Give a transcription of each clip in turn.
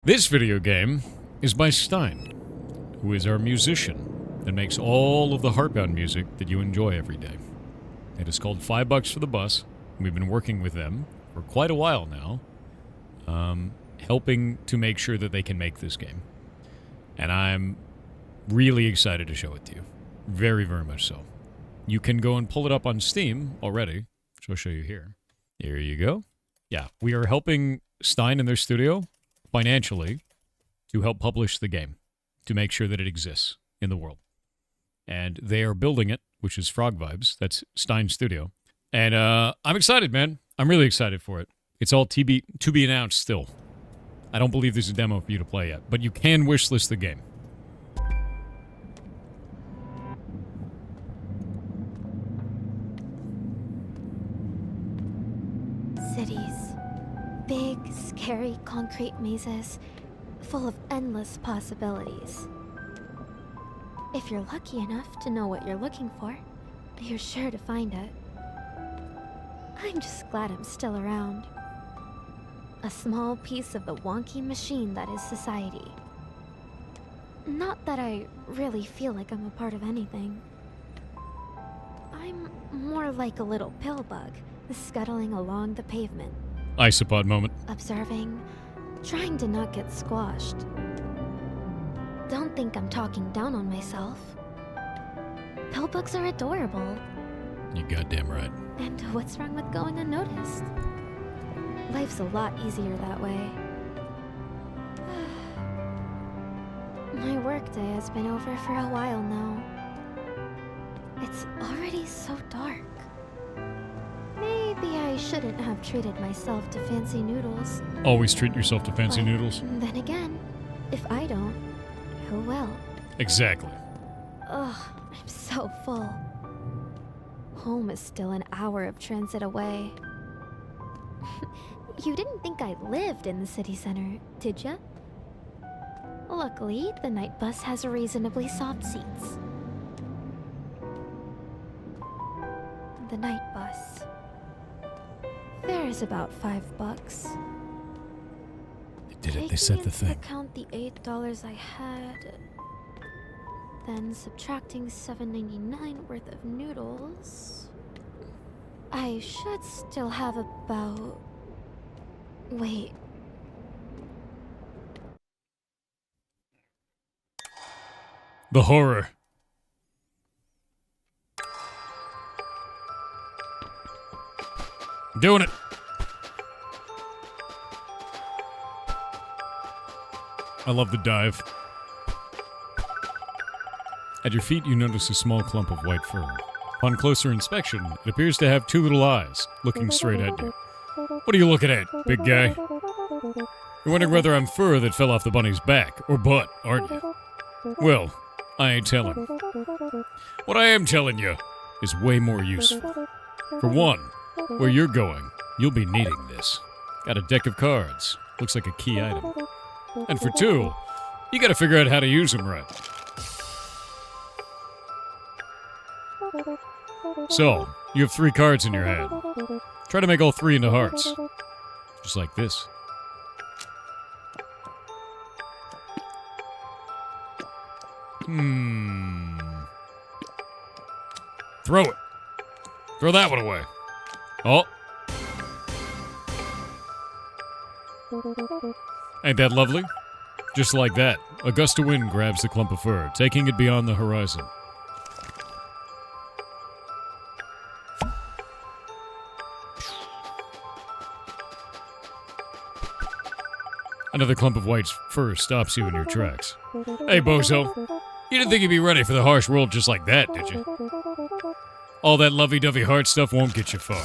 This video game is by Stein, who is our musician and makes all of the Heartbound music that you enjoy every day. It is called $5 for the Bus. We've been working with them for quite a while now, helping to make sure that they can make this game. And I'm really excited to show it to you. Very, very much so. You can go and pull it up on Steam already, which I'll show you here. Here you go. Yeah, we are helping Stein in their studio financially to help publish the game, to make sure that it exists in the world. And they are building it, which is Frog Vibes. That's Stein's studio. And I'm excited, man. I'm really excited for it. It's all to be announced still. I don't believe there's a demo for you to play yet, but you can wishlist the game. Cities. Big, scary concrete mazes full of endless possibilities. If you're lucky enough to know what you're looking for, you're sure to find it. I'm just glad I'm still around. A small piece of the wonky machine that is society. Not that I really feel like I'm a part of anything. I'm more like a little pill bug, scuttling along the pavement. Isopod moment. Observing, trying to not get squashed. Don't think I'm talking down on myself. Pillbugs are adorable. You goddamn right. And what's wrong with going unnoticed? Life's a lot easier that way. My workday has been over for a while now. It's already so dark. Maybe I shouldn't have treated myself to fancy noodles. Always treat yourself to fancy But noodles. Then again, if I don't, who will? Exactly. Ugh, I'm so full. Home is still an hour of transit away. You didn't think I lived in the city center, did ya? Luckily, the night bus has reasonably soft seats. The night bus. Fare is about $5. They did it. They said the Taking thing. into account the $8 I had, then subtracting $7.99 worth of noodles, I should still have about... Wait. The horror. Doing it. I love the dive. At your feet, you notice a small clump of white fur. Upon closer inspection, it appears to have two little eyes, looking straight at you. What are you looking at, big guy? You're wondering whether I'm fur that fell off the bunny's back, or butt, aren't you? Well, I ain't telling. What I am telling you is way more useful. For one, where you're going, you'll be needing this. Got a deck of cards. Looks like a key item. And for two, you gotta figure out how to use them right. So, you have 3 cards in your hand. Try to make all 3 into hearts. Just like this. Throw it. Throw that one away. Oh. Ain't that lovely? Just like that, a gust of wind grabs the clump of fur, taking it beyond the horizon. Another clump of white fur stops you in your tracks. Hey, bozo. You didn't think you'd be ready for the harsh world just like that, did you? All that lovey-dovey heart stuff won't get you far.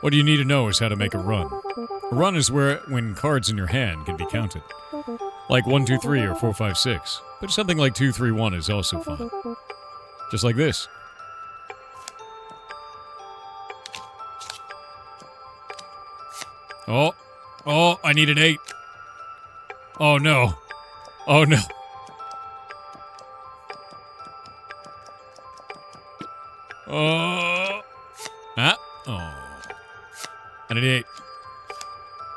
What you need to know is how to make a run. A run is when cards in your hand can be counted. Like 1, 2, 3, or 4, 5, 6. But something like 2, 3, 1 is also fun. Just like this. Oh, I need an 8. Oh no. Oh no. Oh. Ah. Oh. I need 8.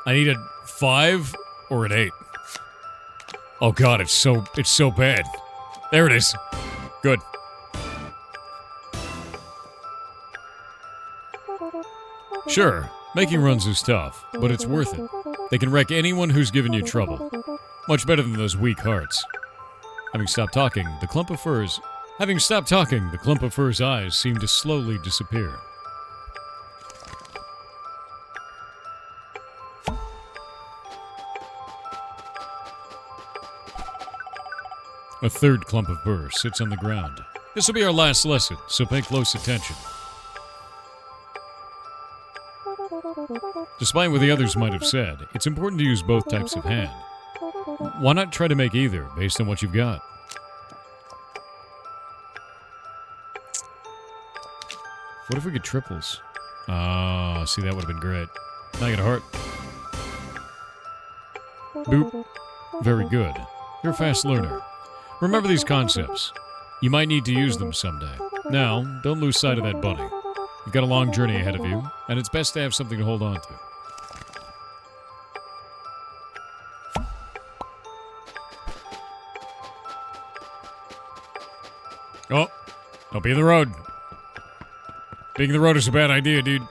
I need a 5 or an 8. Oh god, it's so bad. There it is. Good. Sure, making runs is tough, but it's worth it. They can wreck anyone who's given you trouble. Much better than those weak hearts. Having stopped talking, the clump of fur's eyes seemed to slowly disappear. A third clump of fur sits on the ground. This will be our last lesson, so pay close attention. Despite what the others might have said, it's important to use both types of hand. Why not try to make either, based on what you've got? What if we get triples? Ah, see, that would have been great. Now I get a heart. Boop. Very good. You're a fast learner. Remember these concepts. You might need to use them someday. Now, don't lose sight of that bunny. You've got a long journey ahead of you, and it's best to have something to hold on to. Oh, don't be in the road. Being in the road is a bad idea, dude.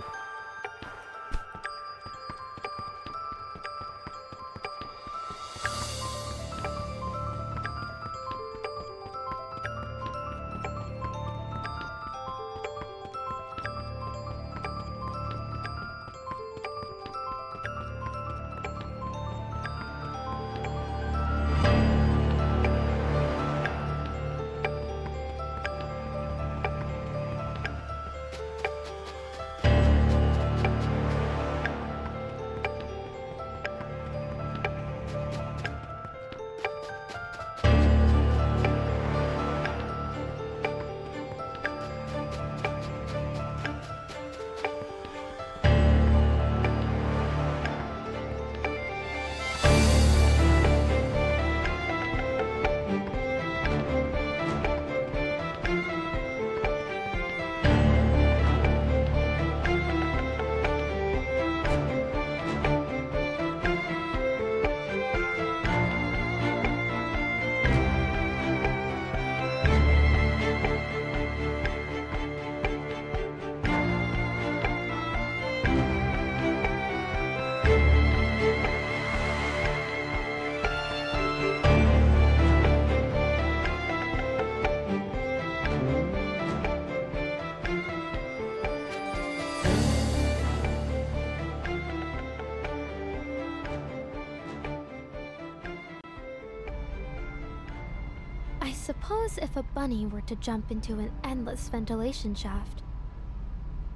I suppose if a bunny were to jump into an endless ventilation shaft,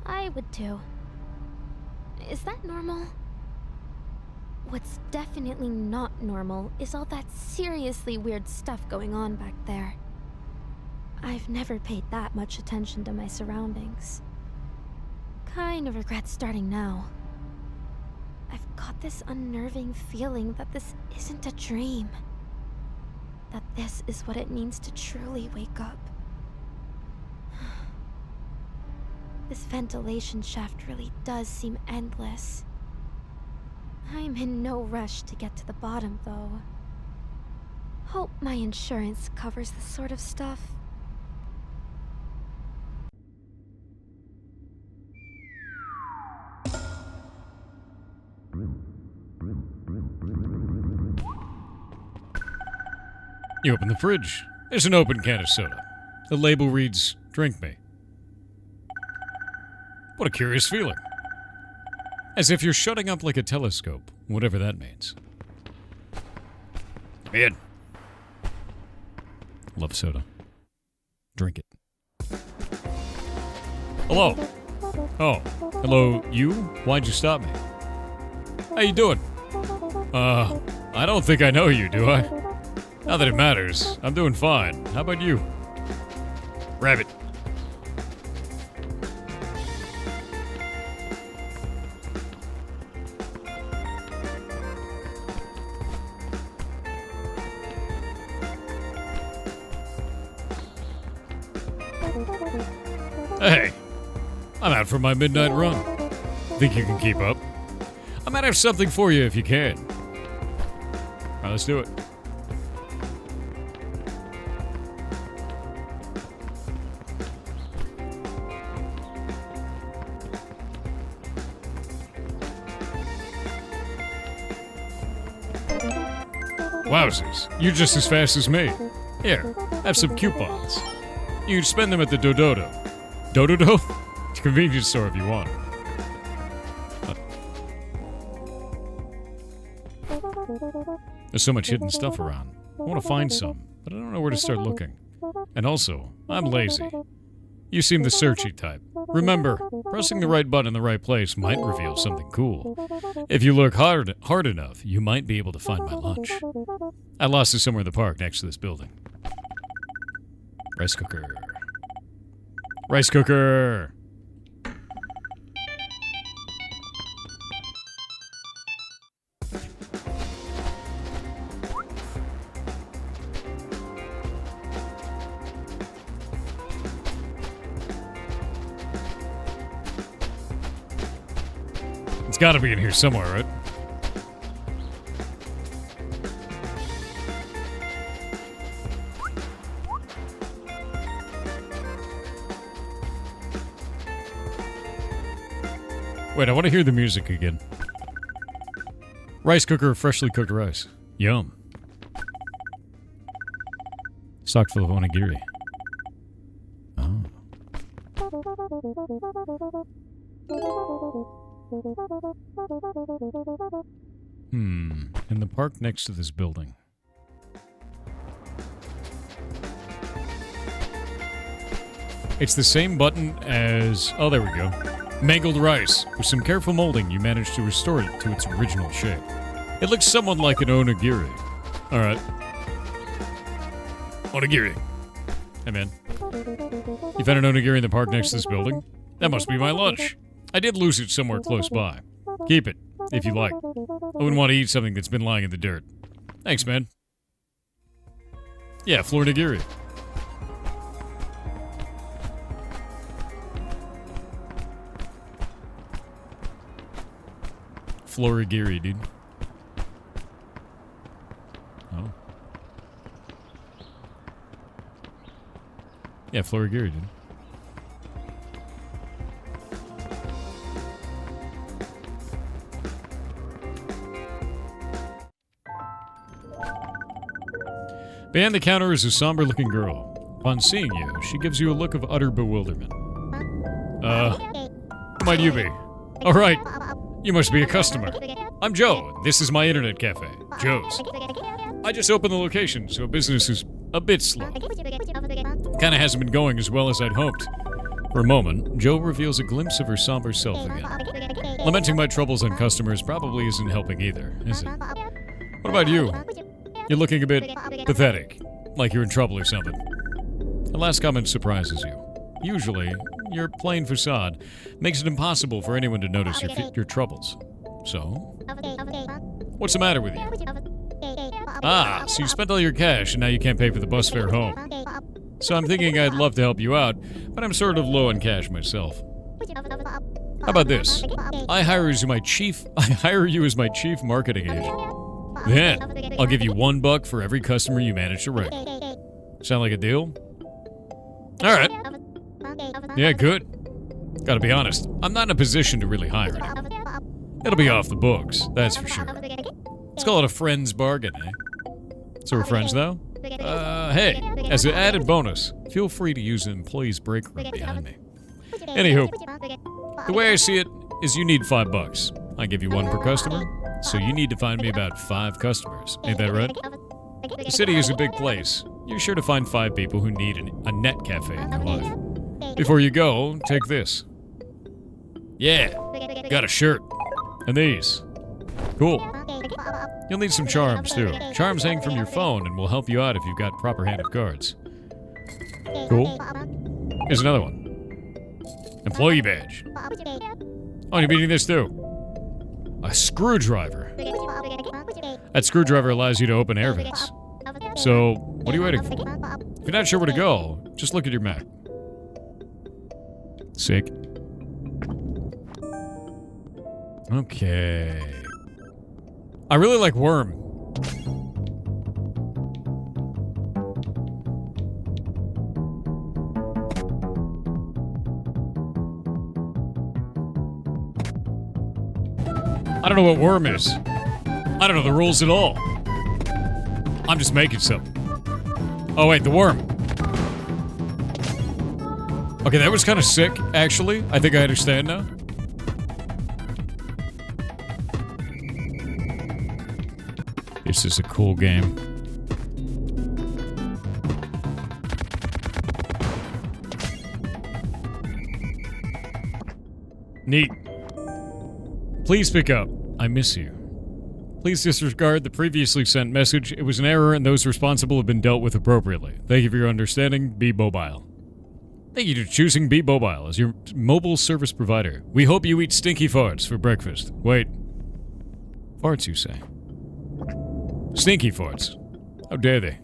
I would too. Is that normal? What's definitely not normal is all that seriously weird stuff going on back there. I've never paid that much attention to my surroundings. Kind of regret starting now. I've got this unnerving feeling that this isn't a dream. That this is what it means to truly wake up. This ventilation shaft really does seem endless. I'm in no rush to get to the bottom, though. Hope my insurance covers this sort of stuff. You open the fridge. There's an open can of soda. The label reads, "Drink me." What a curious feeling. As if you're shutting up like a telescope, whatever that means. Come in. Love soda. Drink it. Hello. Oh, hello, you? Why'd you stop me? How you doing? I don't think I know you, do I? Not that it matters. I'm doing fine. How about you? Rabbit. Hey, I'm out for my midnight run. Think you can keep up? I might have something for you if you can. All right, let's do it. Wowzers, you're just as fast as me. Here, have some coupons. You can spend them at the Dododo. Dododo? Convenience store if you want. There's so much hidden stuff around. I want to find some, but I don't know where to start looking. And also, I'm lazy. You seem the searchy type. Remember, pressing the right button in the right place might reveal something cool. If you look hard enough, you might be able to find my lunch. I lost it somewhere in the park next to this building. Rice cooker. Rice cooker! It's gotta be in here somewhere, right? Wait, I want to hear the music again. Rice cooker, freshly cooked rice. Yum. Stock full of onigiri. Oh. In the park next to this building. It's the same button as... Oh, there we go. Mangled rice. With some careful molding, you managed to restore it to its original shape. It looks somewhat like an onigiri. Alright. Onigiri. Hey, man. You found an onigiri in the park next to this building? That must be my lunch. I did lose it somewhere close by. Keep it, if you like. I wouldn't want to eat something that's been lying in the dirt. Thanks, man. Yeah, floor nigiri. Florigiri, dude. Oh. Yeah, Florigiri, dude. Behind the counter is a somber-looking girl. Upon seeing you, she gives you a look of utter bewilderment. Who might you be? All right, you must be a customer. I'm Joe. This is my internet cafe, Joe's. I just opened the location, so business is a bit slow. Kinda hasn't been going as well as I'd hoped. For a moment, Joe reveals a glimpse of her somber self again. Lamenting my troubles on customers probably isn't helping either, is it? What about you? You're looking a bit pathetic, like you're in trouble or something. The last comment surprises you. Usually, your plain facade makes it impossible for anyone to notice your troubles. So, what's the matter with you? Ah, so you spent all your cash and now you can't pay for the bus fare home. So I'm thinking I'd love to help you out, but I'm sort of low on cash myself. How about this? I hire you as my chief marketing agent. Then, I'll give you $1 for every customer you manage to wreck. Sound like a deal? Alright. Yeah, good. Gotta be honest, I'm not in a position to really hire anyone. It'll be off the books, that's for sure. Let's call it a friend's bargain, eh? So we're friends now? Hey, as an added bonus, feel free to use the employee's break room behind me. Anywho, the way I see it is you need $5. I give you 1 per customer, so you need to find me about 5 customers. Ain't that right? The city is a big place. You're sure to find 5 people who need a net cafe in their life. Before you go, take this. Yeah, got a shirt. And these. Cool. You'll need some charms, too. Charms hang from your phone and will help you out if you've got proper hand of cards. Cool. Here's another one. Employee badge. Oh, you're meeting this, too. A screwdriver. That screwdriver allows you to open air vents. So, what are you waiting for? If you're not sure where to go, just look at your map. Sick. Okay. I really like Worm. I don't know what Worm is. I don't know the rules at all. I'm just making something. Oh wait, the Worm. Okay, that was kind of sick, actually. I think I understand now. This is a cool game. Neat. Please pick up. I miss you. Please disregard the previously sent message. It was an error and those responsible have been dealt with appropriately. Thank you for your understanding. Be mobile. Thank you for choosing Be Mobile as your mobile service provider. We hope you eat stinky farts for breakfast. Wait. Farts, you say? Stinky farts. How dare they?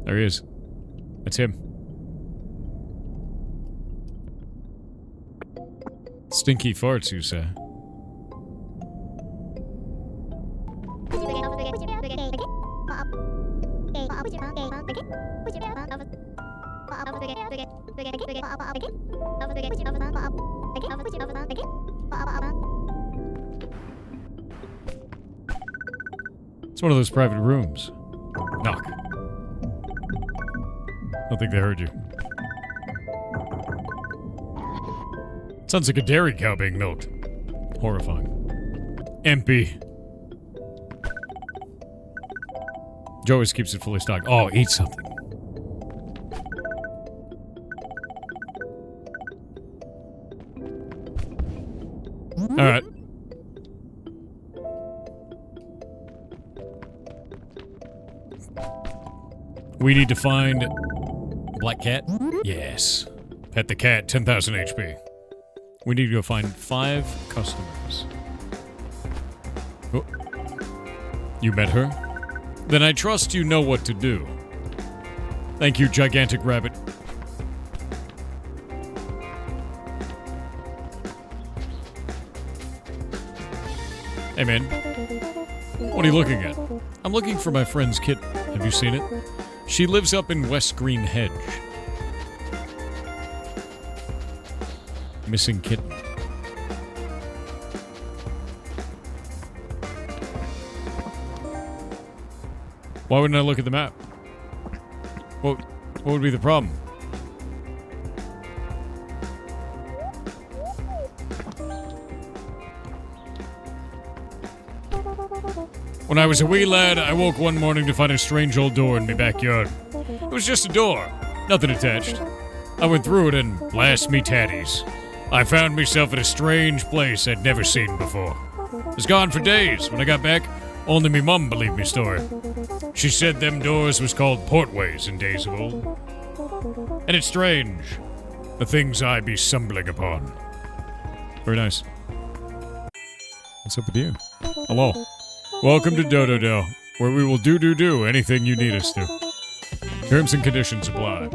There he is. That's him. Stinky farts, you say? It's one of those private rooms. Knock. I don't think they heard you. Sounds like a dairy cow being milked. Horrifying. Empty. Joe always keeps it fully stocked. Oh, eat something. Alright. We need to find... Black cat? Yes. Pet the cat, 10,000 HP. We need to go find 5 customers. Oh. You met her? Then I trust you know what to do. Thank you, gigantic rabbit. Hey, man. What are you looking at? I'm looking for my friend's kitten. Have you seen it? She lives up in West Green Hedge. Missing kitten. Why wouldn't I look at the map? What would be the problem? When I was a wee lad, I woke one morning to find a strange old door in my backyard. It was just a door, nothing attached. I went through it and blast me tatties. I found myself in a strange place I'd never seen before. I was gone for days. When I got back, only me mum believed me story. She said them doors was called portways in days of old. And it's strange, the things I be stumbling upon. Very nice. What's up with you? Hello. Welcome to Dodo, where we will do anything you need us to. Terms and conditions apply.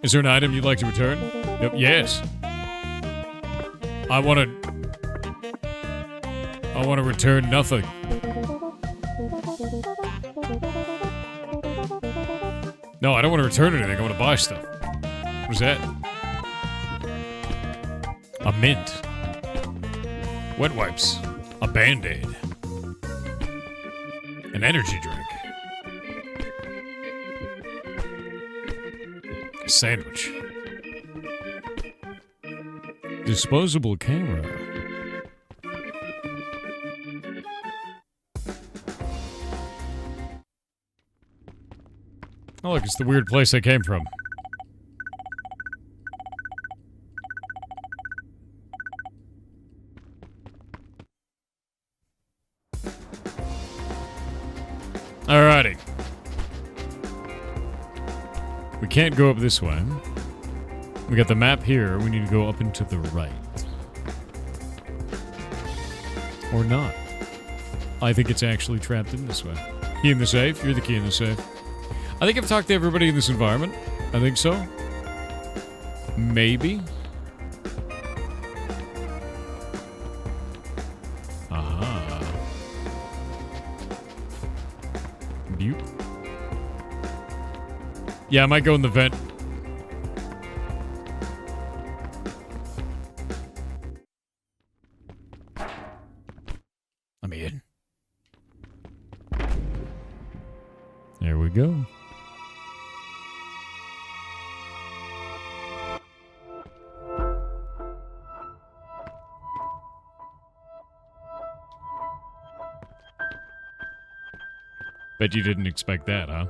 Is there an item you'd like to return? Yep, yes. I want to return nothing. No, I don't want to return anything. I want to buy stuff. What is that? A mint. Wet wipes. A Band-Aid. An energy drink. A sandwich. Disposable camera. Oh, look, it's the weird place I came from. Alrighty. We can't go up this way. We got the map here. We need to go up and to the right. Or not. I think it's actually trapped in this way. Key in the safe. You're the key in the safe. I think I've talked to everybody in this environment. I think so. Maybe. Aha. Butte. Yeah, I might go in the vent. Let me in. There we go. Bet you didn't expect that, huh?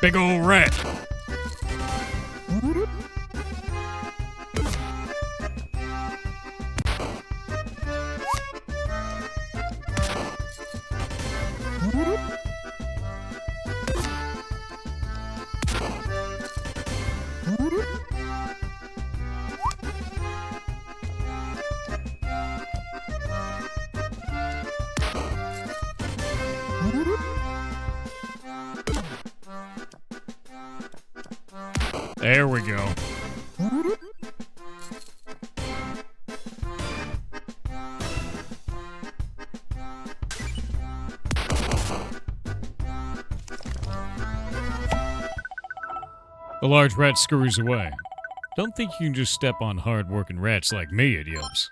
Big ol' rat. There we go. The large rat scurries away. Don't think you can just step on hard-working rats like me, it yelps.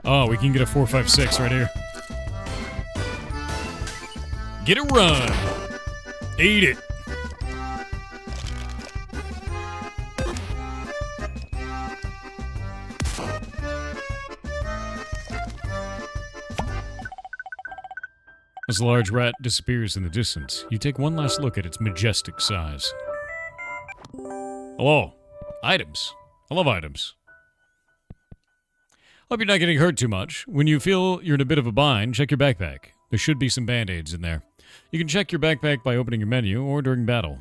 Oh, we can get a 4.56 right here. Get a run. Eat it. As the large rat disappears in the distance, you take one last look at its majestic size. Hello. Items. I love items. Hope you're not getting hurt too much. When you feel you're in a bit of a bind, check your backpack. There should be some band-aids in there. You can check your backpack by opening your menu or during battle.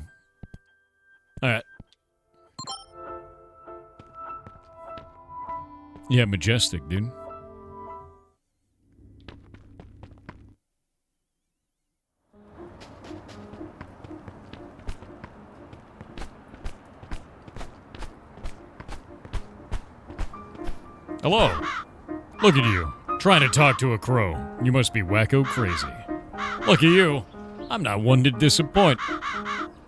Alright. Yeah, majestic, dude. Hello. Look at you, trying to talk to a crow. You must be wacko crazy. Look at you. I'm not one to disappoint.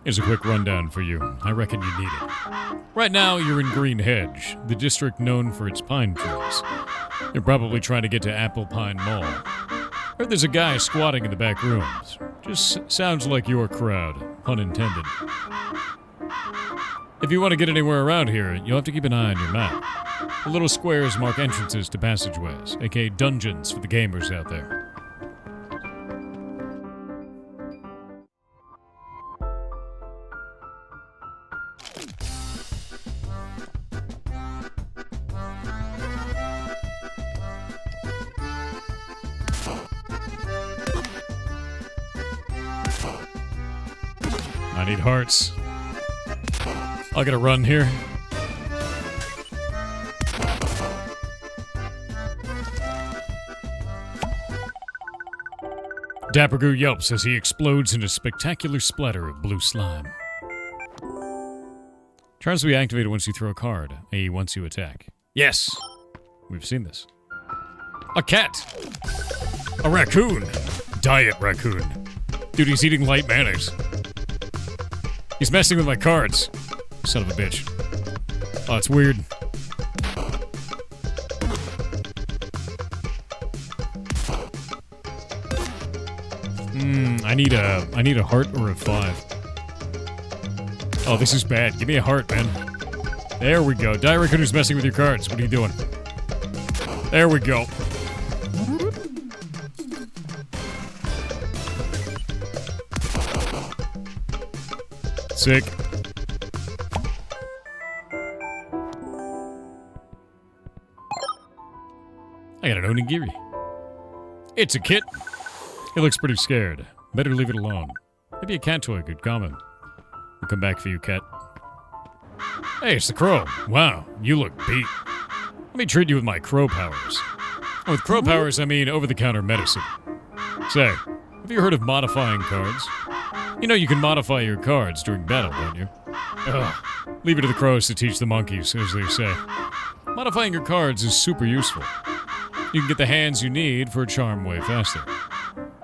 Here's a quick rundown for you. I reckon you need it. Right now, you're in Green Hedge, the district known for its pine trees. You're probably trying to get to Apple Pine Mall. Heard there's a guy squatting in the back rooms. Just sounds like your crowd, pun intended. If you want to get anywhere around here, you'll have to keep an eye on your map. The little squares mark entrances to passageways, aka dungeons for the gamers out there. I need hearts. I gotta run here. Dapper Goo yelps as he explodes in a spectacular splatter of blue slime. Charms will be activated once you throw a card, i.e. once you attack. Yes! We've seen this. A cat! A raccoon! Diet raccoon. Dude, he's eating light mayonnaise. He's messing with my cards. Son of a bitch. Oh, it's weird. I need a heart or a 5. Oh, this is bad. Give me a heart, man. There we go. Raccoon who's messing with your cards. What are you doing? There we go. Sick. I got an onigiri. It's a kit. It looks pretty scared. Better leave it alone. Maybe a cat toy could comment. We'll come back for you, cat. Hey, it's the crow. Wow, you look beat. Let me treat you with my crow powers. And with crow powers, I mean over-the-counter medicine. Say, have you heard of modifying cards? You know you can modify your cards during battle, don't you? Ugh. Leave it to the crows to teach the monkeys, as they say. Modifying your cards is super useful. You can get the hands you need for a charm way faster.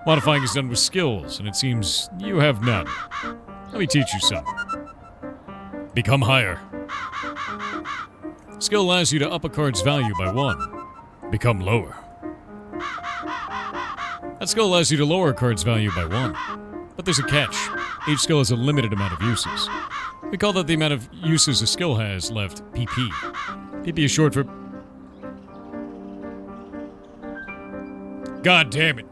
Modifying is done with skills, and it seems you have none. Let me teach you some. Become higher. Skill allows you to up a card's value by 1. Become lower. That skill allows you to lower a card's value by 1. But there's a catch. Each skill has a limited amount of uses. We call that the amount of uses a skill has left PP. PP is short for... God damn it.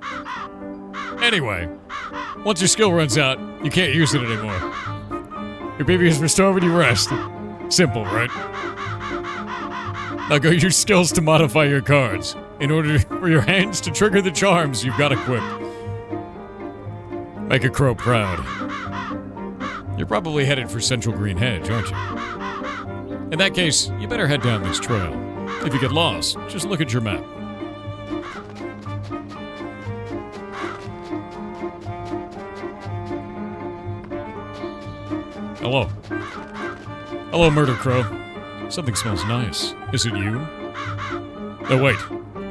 Anyway, once your skill runs out, you can't use it anymore. Your PP is restored when you rest. Simple, right? Now go use skills to modify your cards, in order for your hands to trigger the charms you've got equipped. Make a crow proud. You're probably headed for Central Green Hedge, aren't you? In that case, you better head down this trail. If you get lost, just look at your map. Hello. Hello, Murder Crow. Something smells nice. Is it you? Oh, wait.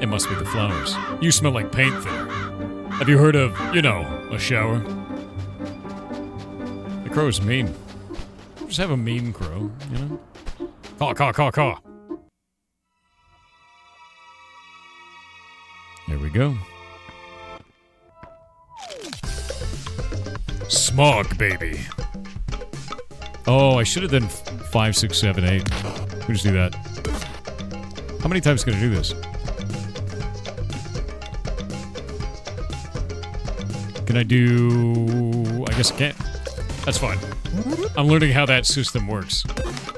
It must be the flowers. You smell like paint there. Have you heard of, you know, a shower? The crow's mean. Just have a mean crow, you know? Caw, caw, caw, caw. There we go. Smog, baby. Oh, I should have done 5, 6, 7, 8. We'll just do that. How many times can I do this? Can I do... I guess I can't. That's fine. I'm learning how that system works.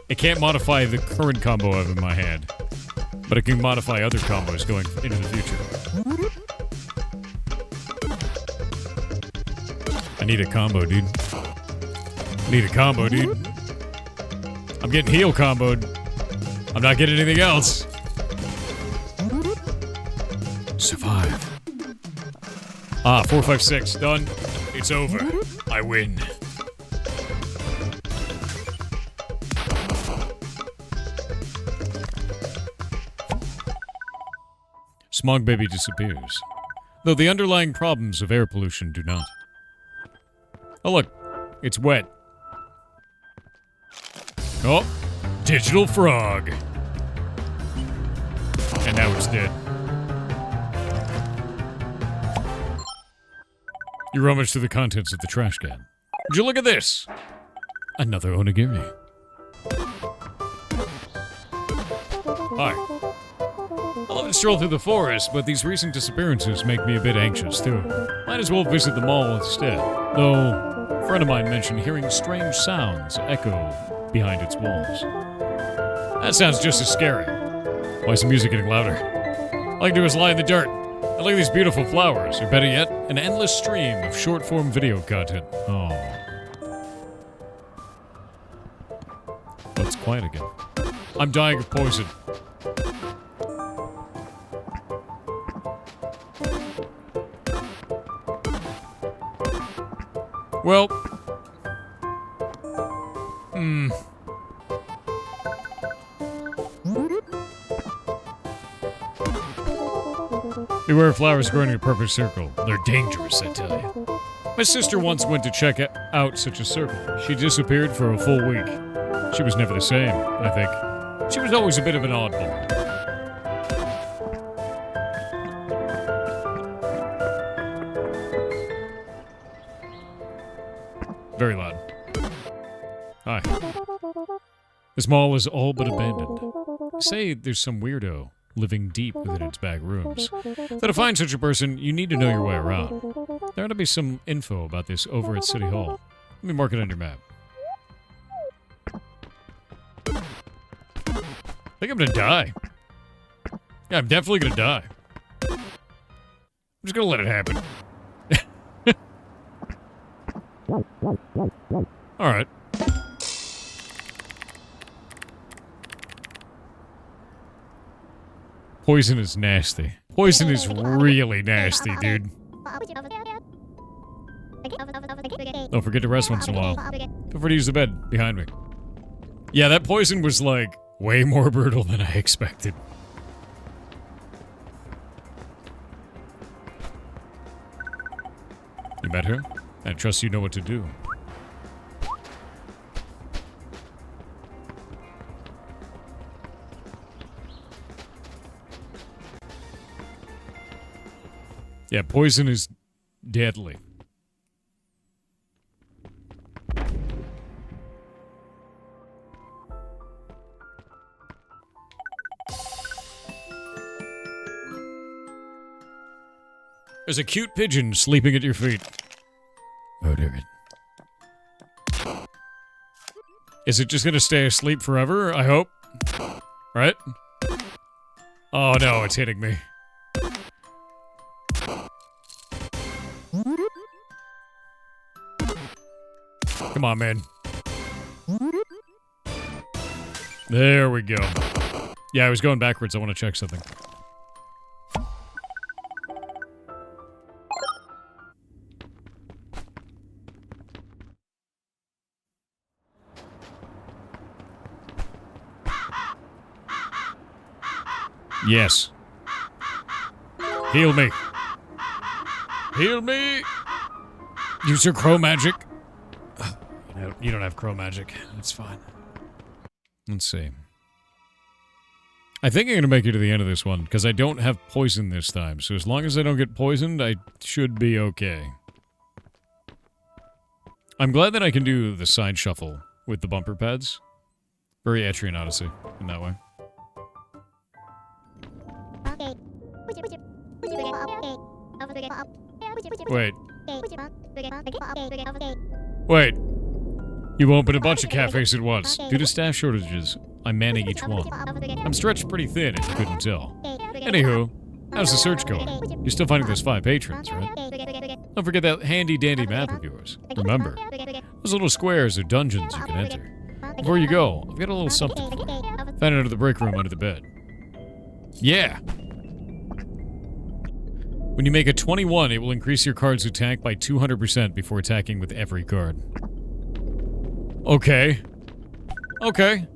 It can't modify the current combo I have in my hand, but it can modify other combos going into the future. I need a combo, dude. Need a combo, dude. I'm getting heal comboed. I'm not getting anything else. Survive. Ah, 4, 5, 6. Done. It's over. I win. Smog baby disappears, though the underlying problems of air pollution do not. Oh look, it's wet. Oh, digital frog. And now it's dead. You rummage through the contents of the trash can. Would you look at this? Another onigiri. Hi. I love to stroll through the forest, but these recent disappearances make me a bit anxious, too. Might as well visit the mall instead. Though, a friend of mine mentioned hearing strange sounds echo behind its walls. That sounds just as scary. Why is the music getting louder? All I can do is lie in the dirt. And look at these beautiful flowers, or better yet, an endless stream of short-form video content. Oh. Oh, it's quiet again. I'm dying of poison. Well. Beware of flowers growing in a perfect circle. They're dangerous, I tell you. My sister once went to check out such a circle. She disappeared for a full week. She was never the same, I think. She was always a bit of an oddball. Very loud. Hi. This mall is all but abandoned. Say there's some weirdo living deep within its back rooms. So to find such a person, you need to know your way around. There ought to be some info about this over at City Hall. Let me mark it on your map. I think I'm gonna die. Yeah, I'm definitely gonna die. I'm just gonna let it happen. Alright. Poison is nasty. Poison is really nasty, dude. Don't forget to rest once in a while. Feel free to use the bed behind me. Yeah, that poison was, like, way more brutal than I expected. You met her? I trust you know what to do. Yeah, poison is deadly. There's a cute pigeon sleeping at your feet. Murder it. Is it just gonna stay asleep forever? I hope. Right? Oh no, it's hitting me. Come on, man. There we go. Yeah, I was going backwards. I want to check something. Yes. Heal me. Heal me! Use your crow magic. You don't have crow magic. That's fine. Let's see. I think I'm gonna make it to the end of this one, because I don't have poison this time. So as long as I don't get poisoned, I should be okay. I'm glad that I can do the side shuffle with the bumper pads. Very Etrian Odyssey in that way. Wait. Wait. You opened a bunch of cafes at once. Due to staff shortages, I'm manning each one. I'm stretched pretty thin, if you couldn't tell. Anywho, how's the search going? You're still finding those 5 patrons, right? Don't forget that handy-dandy map of yours. Remember, those little squares are dungeons you can enter. Before you go, I've got a little something for you. Found it under the break room under the bed. Yeah! When you make a 21, it will increase your card's attack by 200% before attacking with every card. Okay. Okay.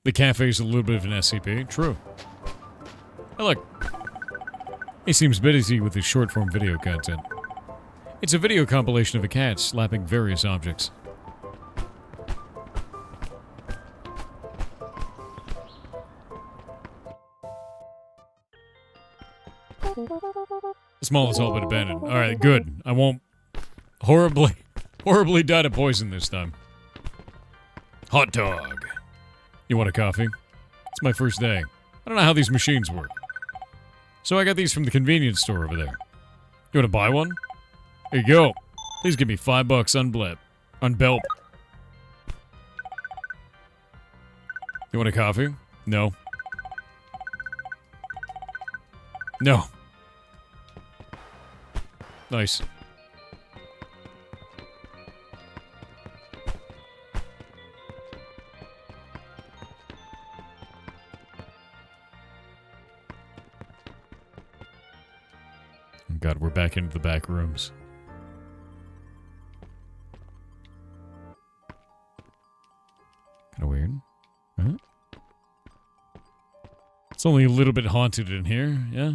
The cafe's a little bit of an SCP. True. Hey, look. He seems busy with his short-form video content. It's a video compilation of a cat slapping various objects. The small is all but abandoned. Alright, good. I won't horribly die to poison this time. Hot dog. You want a coffee? It's my first day. I don't know how these machines work. So I got these from the convenience store over there. You want to buy one? Here you go. Please give me $5 on Blep. On Belp. You want a coffee? No. No. Nice. Oh God, we're back into the back rooms. Kinda weird. Huh? It's only a little bit haunted in here, yeah?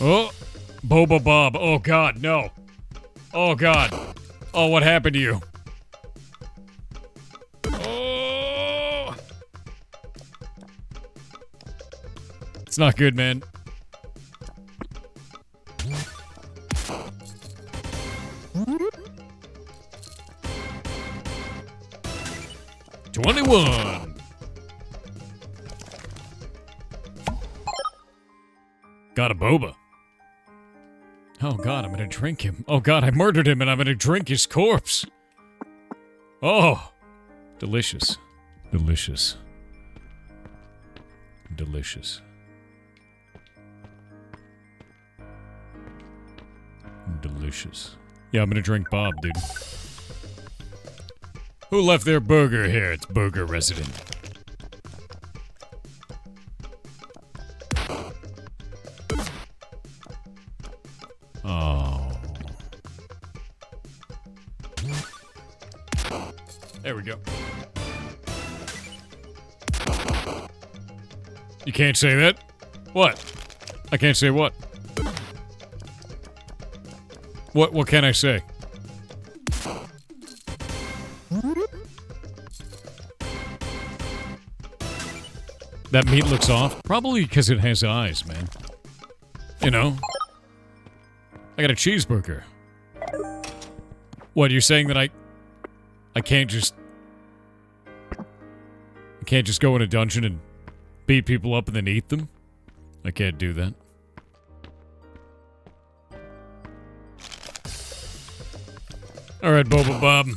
Oh, Boba Bob. Oh God, no. Oh God. Oh, what happened to you? Oh. It's not good, man. $21. Got a boba. Oh God, I'm gonna drink him. Oh God, I murdered him and I'm gonna drink his corpse. Oh, delicious. Delicious. Delicious. Delicious. Yeah, I'm gonna drink Bob, dude. Who left their burger here? It's Burger Resident. Oh. There we go. You can't say that? What? I can't say what? What can I say? That meat looks off? Probably because it has eyes, man. You know? I got a cheeseburger. What, you're saying that I can't just... I can't just go in a dungeon and beat people up and then eat them? I can't do that. Alright, Boba Bob.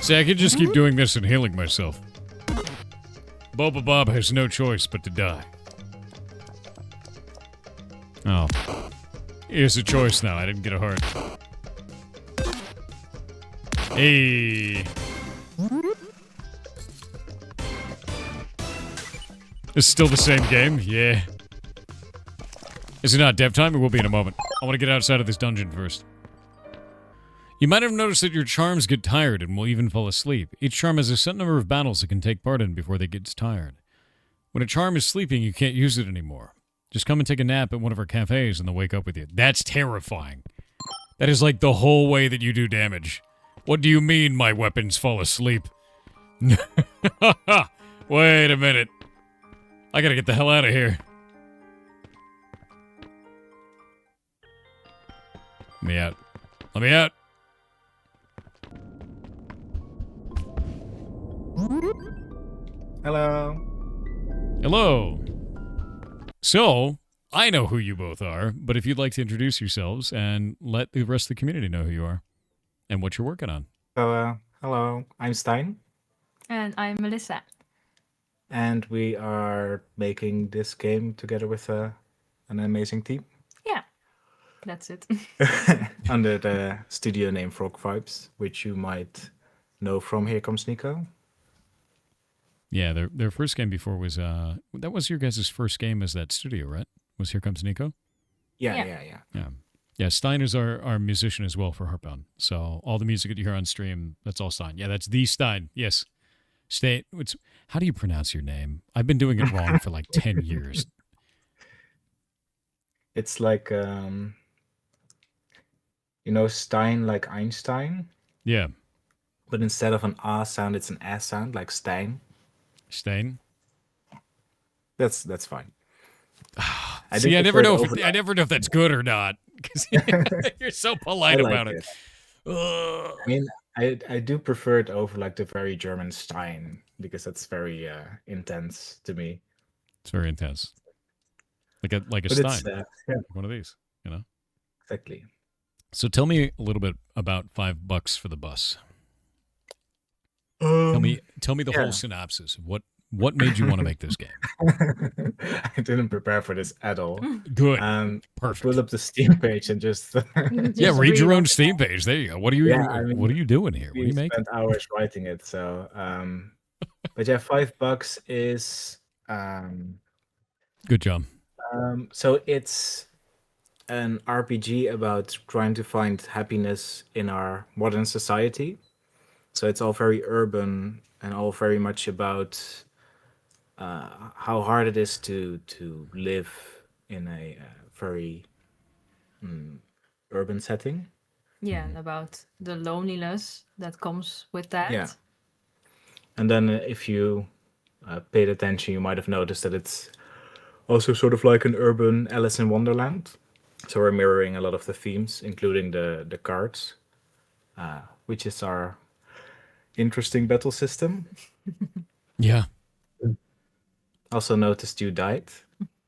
See, I could just keep doing this and healing myself. Boba Bob has no choice but to die. Oh. Here's a choice now. I didn't get a heart. Hey. It's still the same game? Yeah. Is it not dev time? It will be in a moment. I want to get outside of this dungeon first. You might have noticed that your charms get tired and will even fall asleep. Each charm has a set number of battles it can take part in before they get tired. When a charm is sleeping, you can't use it anymore. Just come and take a nap at one of our cafes and they'll wake up with you. That's terrifying. That is like the whole way that you do damage. What do you mean my weapons fall asleep? Wait a minute. I gotta get the hell out of here. Let me out. Let me out. Hello. Hello. So, I know who you both are, but if you'd like to introduce yourselves and let the rest of the community know who you are and what you're working on. So, hello. I'm Stein, And I'm Melissa. and we are making this game together with an amazing team Yeah, that's it. under the studio name Frog Vibes, which you might know from Here Comes Nico. Yeah, their first game before was, that was your guys' first game as that studio, right? Was Here Comes Nico? Yeah. Yeah. Yeah, Stein is our musician as well for Heartbound. So all the music that you hear on stream, that's all Stein. Yeah, that's the Stein. Yes. How do you pronounce your name? I've been doing it wrong for like 10 years. It's like, Stein like Einstein, Yeah. but instead of an A sound, it's an S sound, like Stein. Stein? That's fine. See, I never know if that's good or not. Because you're so polite about it. I mean, I do prefer it over like the very German Stein, because that's very intense to me. It's very intense. Like a But Stein. it's yeah, Like one of these, you know? exactly. So tell me a little bit about $5 for the bus. Tell me the yeah. whole synopsis of what made you want to make this game. I didn't prepare for this at all. Good. Perfect. Pull up the Steam page and just Yeah, read your own Steam page. There you go. What are you what are you doing here? What are we you making? spent hours writing it. So, but yeah, $5 is Good job. so it's an RPG about trying to find happiness in our modern society. So it's all very urban and all very much about how hard it is to live in a very urban setting. Yeah, and about the loneliness that comes with that. Yeah. And then if you paid attention, you might have noticed that it's also sort of like an urban Alice in Wonderland. So we're mirroring a lot of the themes, including the cards, which is our interesting battle system. Yeah. Also noticed you died.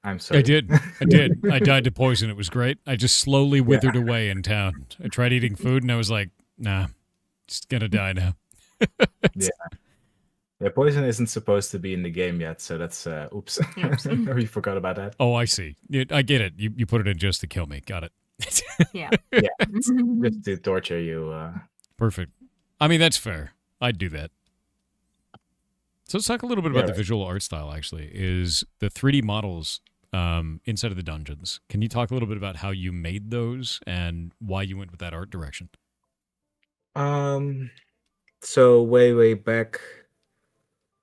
I'm sorry. I did. I did. I died to poison. It was great. I just slowly withered away in town. I tried eating food and I was like, nah, just gonna die now. Yeah. Yeah, poison isn't supposed to be in the game yet, so that's oops. Oops. We forgot about that. Oh, I see. I get it. You put it in just to kill me. Got it. Yeah. Yeah, just to torture you. Perfect. I mean, that's fair. I'd do that. So let's talk a little bit Yeah, about the right. visual art style, actually, is the 3D models inside of the dungeons. Can you talk a little bit about how you made those and why you went with that art direction? So way back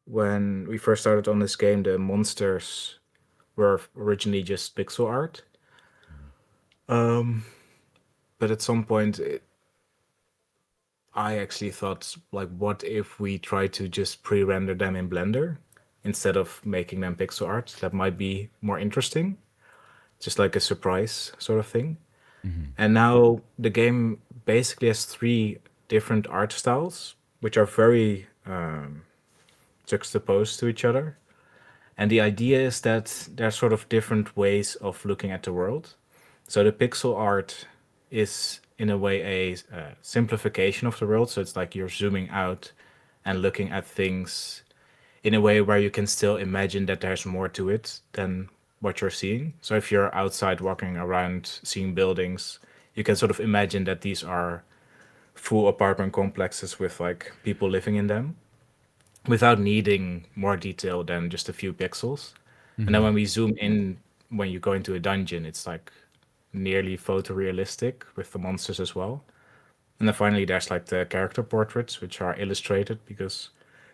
when we first started on this game, the monsters were originally just pixel art. Um, but at some point, I actually thought, like, what if we try to just pre-render them in Blender instead of making them pixel art? That might be more interesting, just like a surprise sort of thing. Mm-hmm. And now the game basically has three different art styles, which are very juxtaposed to each other. And the idea is that there are sort of different ways of looking at the world. So the pixel art is, in a way, a simplification of the world. So it's like you're zooming out and looking at things in a way where you can still imagine that there's more to it than what you're seeing. So if you're outside walking around seeing buildings, you can sort of imagine that these are full apartment complexes with like people living in them without needing more detail than just a few pixels. And then Mm-hmm. when we zoom in, when you go into a dungeon, it's like nearly photorealistic with the monsters as well. And then finally, there's like the character portraits, which are illustrated because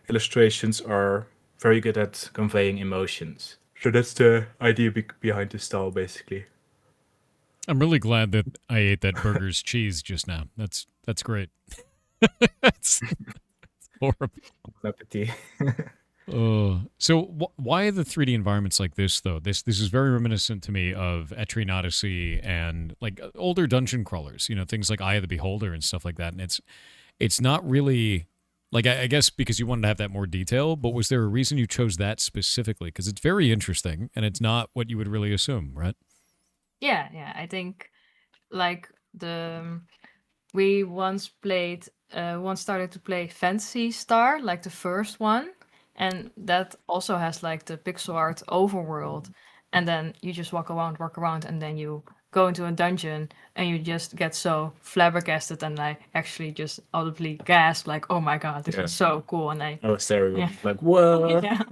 illustrations are very good at conveying emotions. So that's the idea behind the style, basically. I'm really glad that I ate that burger's cheese just now. That's great. That's horrible. Bon appetit. So why the 3D environments like this though? This is very reminiscent to me of Etrian Odyssey and like older dungeon crawlers. You know, things like Eye of the Beholder and stuff like that. And it's not really like I guess because you wanted to have that more detail. But was there a reason you chose that specifically? Because it's very interesting and it's not what you would really assume, right? Yeah. I think like we once started to play Fantasy Star, like the first one, and that also has like the pixel art overworld, and then you just walk around, and then you go into a dungeon, and you just get so flabbergasted, and I actually just audibly gasp, like, "Oh my god, this Yeah. is so cool!" And I, I was there, yeah, like, what? yeah,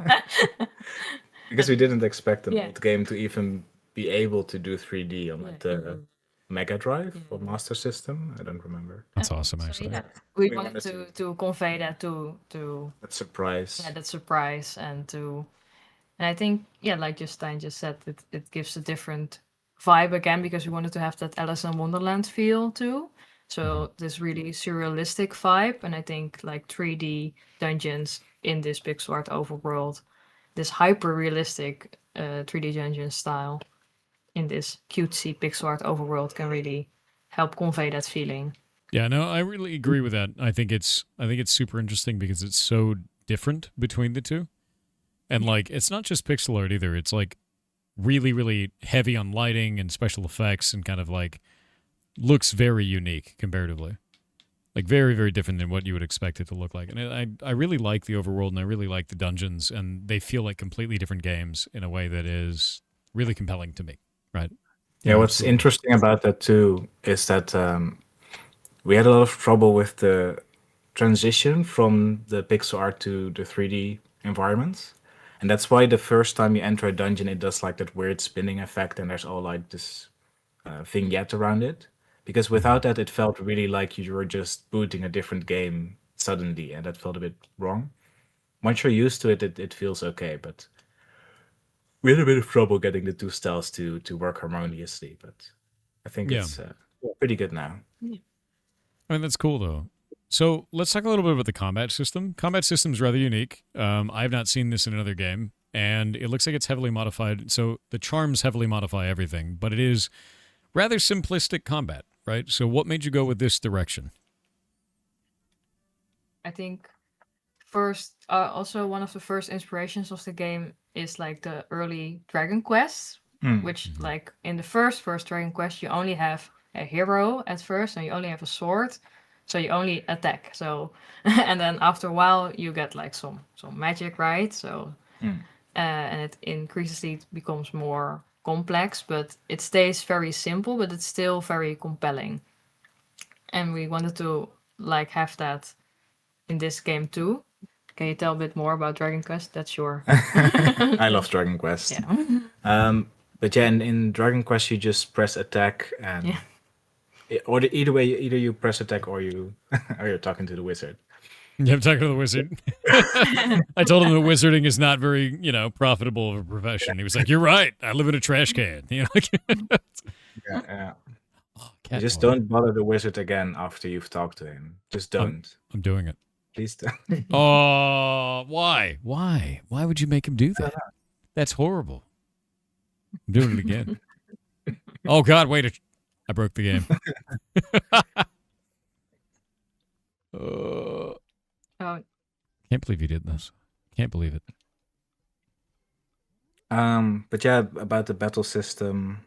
Because we didn't expect an yeah, old game to even be able to do 3D on like yeah. the Mega Drive or Master System. I don't remember. That's awesome, So actually. yeah, we We wanted wanted to convey that to that surprise. yeah, that surprise and I think yeah, like Justine just said, it gives a different vibe again because we wanted to have that Alice in Wonderland feel too. So this really surrealistic vibe, and I think like 3D dungeons in this pixel art overworld, this hyper realistic 3D dungeon style in this cutesy pixel art overworld can really help convey that feeling. Yeah, no, I really agree with that. I think it's super interesting because it's so different between the two. And like it's not just pixel art either. It's like really, really heavy on lighting and special effects and kind of like looks very unique comparatively. Like very, very different than what you would expect it to look like. And I really like the overworld and I really like the dungeons and they feel like completely different games in a way that is really compelling to me. Right. Yeah, Yeah, what's absolutely. interesting about that too is that we had a lot of trouble with the transition from the pixel art to the 3D environments. And that's why the first time you enter a dungeon, it does like that weird spinning effect, and there's all like this vignette around it. Because without that, it felt really like you were just booting a different game suddenly, and that felt a bit wrong. Once you're used to it, it feels okay. But we had a bit of trouble getting the two styles to work harmoniously. But I think Yeah. it's pretty good now. I mean, that's cool though. So let's talk a little bit about the combat system. Combat system's rather unique. I have not seen this in another game, and it looks like it's heavily modified. So the charms heavily modify everything, but it is rather simplistic combat, right? So what made you go with this direction? I think also one of the first inspirations of the game is like the early Dragon Quests which like in the first Dragon Quest you only have a hero at first and you only have a sword, so you only attack. So and then after a while you get like some magic, right? So and it increasingly becomes more complex, but it stays very simple, but it's still very compelling. And we wanted to like have that in this game too. Can you tell a bit more about Dragon Quest? That's your I love Dragon Quest. yeah. But yeah, in Dragon Quest you just press attack and Yeah. either way, either you press attack or you're talking to the wizard. Yeah, I'm talking to the wizard. I told him that wizarding is not very, profitable of a profession. He was like, "You're right. I live in a trash can." Yeah. Oh, You cat just toy. don't bother the wizard again after you've talked to him. Just don't. I'm doing it. Please don't. Oh, why? Why? Why would you make him do that? That's horrible. I'm doing it again. Oh God! Wait, I broke the game. Oh, Can't believe you did this. Can't believe it. But yeah, about the battle system,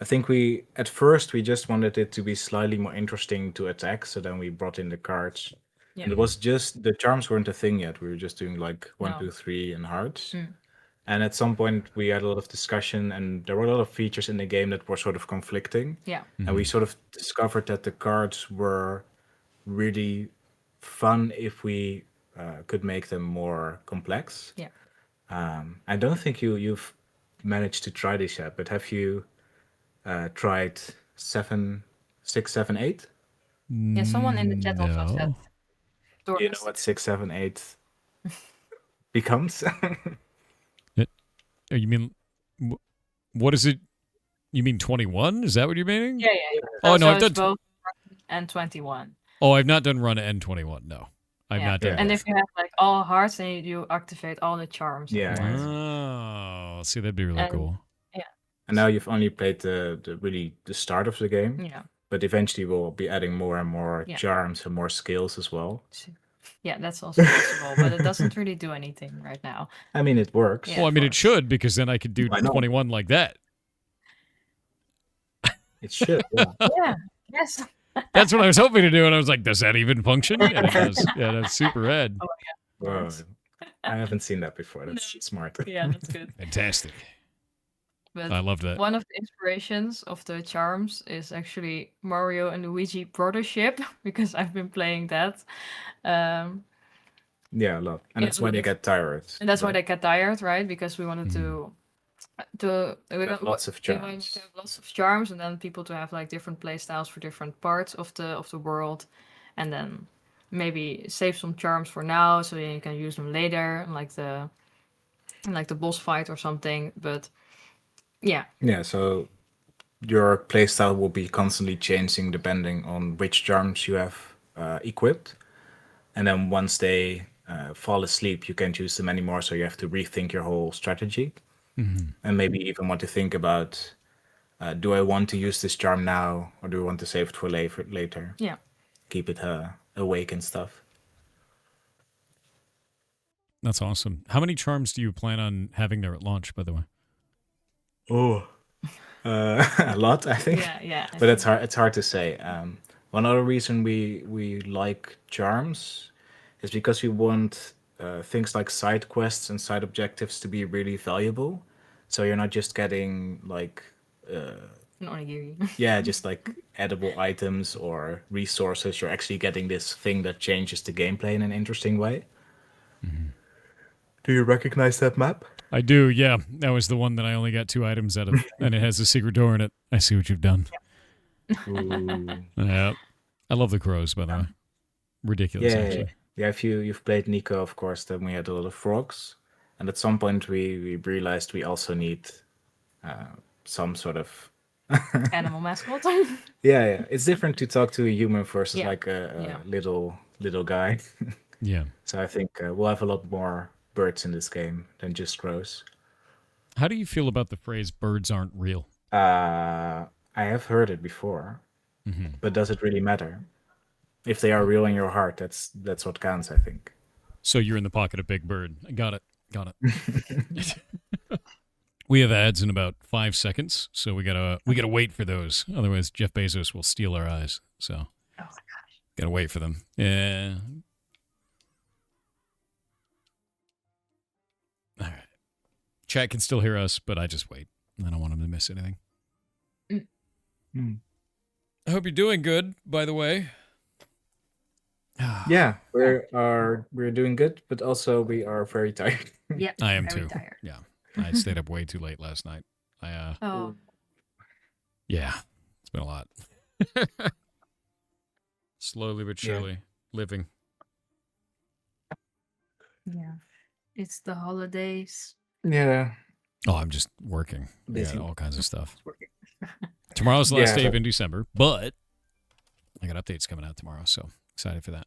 I think at first we just wanted it to be slightly more interesting to attack, so then we brought in the cards. yeah. And it was just the charms weren't a thing yet. We were just doing like one, No. 2, 3, and hearts. Mm. And at some point we had a lot of discussion, and there were a lot of features in the game that were sort of conflicting. Yeah. And we sort of discovered that the cards were really fun if we could make them more complex. Yeah. I don't think you've managed to try this yet, but have you tried 7, 6, 7, 8? Yeah, someone in the chat also said. No. Do you know what 6, 7, 8 becomes? You mean what is it? You mean 21? Is that what you're meaning? Yeah. Oh, no, so I've it's done both and 21. Oh, I've not done run N21. No, I've not done. And that. if you have like all hearts, then you activate all the charms. Yeah. Oh, see, that'd be really And- cool. And now you've only played the start of the game, Yeah. but eventually we'll be adding more and more Yeah. charms and more skills as well. Yeah, that's also possible, but it doesn't really do anything right now. I mean, it works. Yeah. Well, I mean, it but should, because then I could do I know. 21 like that. It should, yeah. Yeah. Yes. That's what I was hoping to do, and I was like, does that even function? And it does. Yeah, that's super rad. Whoa. Yes. I haven't seen that before. That's smart. Yeah, that's good. Fantastic. But I love that. one of the inspirations of the charms is actually Mario and Luigi Brothership, because I've been playing that. Yeah, a lot. And Yeah, that's why they if- get tired. And that's why right? they get tired, right? Because we wanted to Have lots of we wanted charms. to have lots of charms, and then people to have like different play styles for different parts of the world, and then maybe save some charms for now so you can use them later, like the boss fight or something. But yeah, Yeah, so your playstyle will be constantly changing depending on which charms you have equipped. And then once they fall asleep, you can't use them anymore, so you have to rethink your whole strategy. And maybe even want to think about, do I want to use this charm now, or do I want to save it for later? yeah. Keep it awake and stuff. That's awesome. How many charms do you plan on having there at launch, by the way? Oh, a lot, I think. Yeah. But it's hard to say. One other reason we like charms is because we want things like side quests and side objectives to be really valuable. So you're not just getting like Not only just like edible items or resources. You're actually getting this thing that changes the gameplay in an interesting way. Do you recognize that map? I do, yeah. That was the one that I only got 2 items out of, and it has a secret door in it. I see what you've done. Ooh. Yeah. I love the crows, by the way. Ridiculous, actually. Yeah, if you've played Nico, of course, then we had a lot of frogs. And at some point we realized we also need some sort of animal mascot. yeah. It's different to talk to a human versus Yeah. like a Yeah. little guy. Yeah. So I think we'll have a lot more birds in this game than just crows. How do you feel about the phrase "birds aren't real"? I have heard it before, but does it really matter? If they are real in your heart, that's what counts, I think. So you're in the pocket of Big Bird. Got it. We have ads in about 5 seconds, so we gotta wait for those. Otherwise, Jeff Bezos will steal our eyes. So, Oh my gosh. gotta wait for them. Yeah. All right. Chat can still hear us, but I just wait. I don't want them to miss anything. Mm. I hope you're doing good, by the way. Yeah, we're doing good, but also we are very tired. Yeah, I am very too. tired. Yeah. I stayed up way too late last night. Oh, Yeah, it's been a lot. Slowly but Yeah. surely living. yeah. It's the holidays. Yeah. Oh, I'm just working. Busy. Yeah, all kinds of stuff. Tomorrow's the last day of Indiecember, but I got updates coming out tomorrow, so excited for that.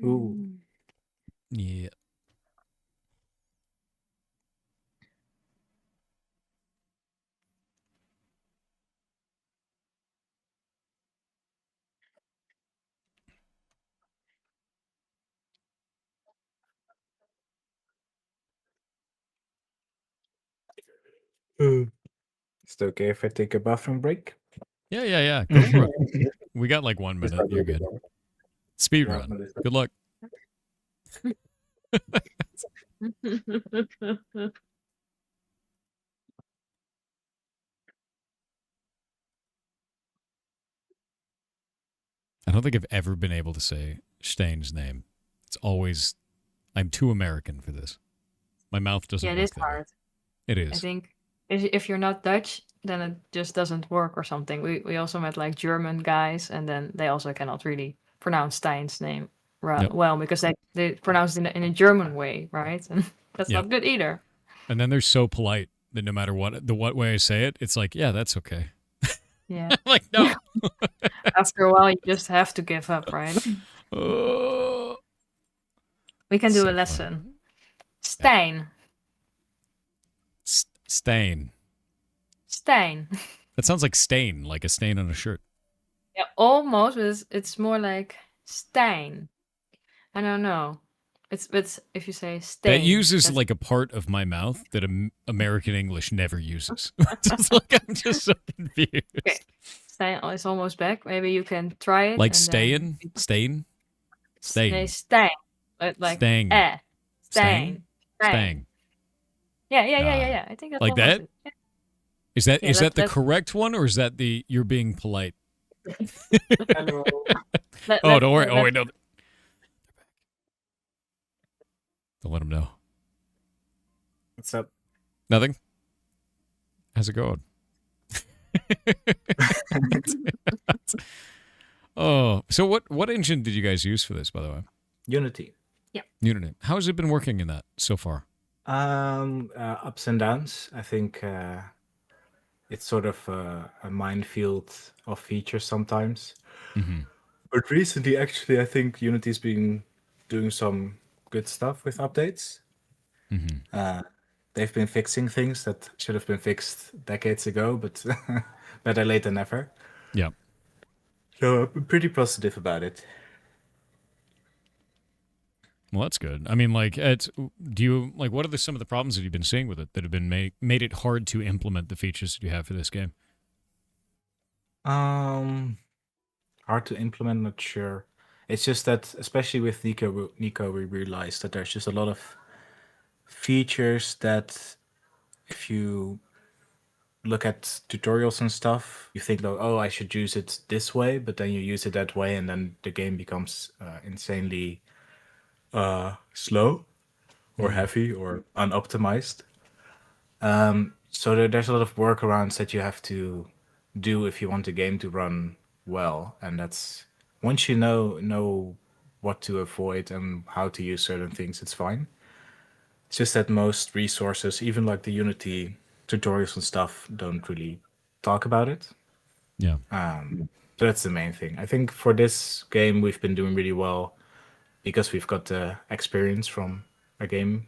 Ooh. Yeah. Is it okay if I take a bathroom break? Yeah. Go for it. We got like 1 minute. You're good. Speed run. Good luck. I don't think I've ever been able to say Stein's name. It's always, I'm too American for this. My mouth doesn't Yeah, it work is that way. hard. It I is. think if you're not Dutch, then it just doesn't work or something. We also met like German guys, and then they also cannot really pronounce Stein's name Yep. well because they pronounce it in a German way, right? And that's Yep. not good either. And then they're so polite that no matter what way I say it, it's like, yeah, that's okay. Yeah. I'm like, no. After a while, you just have to give up, right? Oh. We can do So a funny. lesson. Stein. Stain. Stein. That sounds like stain, like a stain on a shirt. Yeah, almost, but it's more like Stein. I don't know. It's if you say Stein. That uses that's- like a part of my mouth that American English never uses. Just like I'm just so confused. Okay. Stein is almost back. Maybe you can try it. Like and stayin', stain, stain, Then... Stein. Like stang, Stein. stang, stang. Yeah. I think that's Like almost that? it. Yeah. Is that Yeah, is that the that's- correct one, or is that the you're being polite? Hello. Oh, don't worry. Oh, wait, no. Don't let them know. What's up? Nothing. How's it going? Oh, so what engine did you guys use for this, by the way? Unity. Unity. How has it been working in that so far? Ups and downs. I think it's sort of a minefield of features sometimes. Mm-hmm. But recently, actually, I think Unity's been doing some good stuff with updates. Mm-hmm. They've been fixing things that should have been fixed decades ago, but better late than never. Yeah. So I'm pretty positive about it. Well, that's good. I mean, like, do you like what are some of the problems that you've been seeing with it that have been made it hard to implement the features that you have for this game? Hard to implement, not sure. It's just that, especially with Nico, we realized that there's just a lot of features that, if you look at tutorials and stuff, you think like, oh, I should use it this way, but then you use it that way, and then the game becomes insanely slow or heavy or unoptimized. So there's a lot of workarounds that you have to do if you want the game to run well, and that's once you know what to avoid and how to use certain things, it's fine. It's just that most resources, even like the Unity tutorials and stuff, don't really talk about it. Yeah. So that's the main thing. I think for this game, we've been doing really well because we've got the experience from a game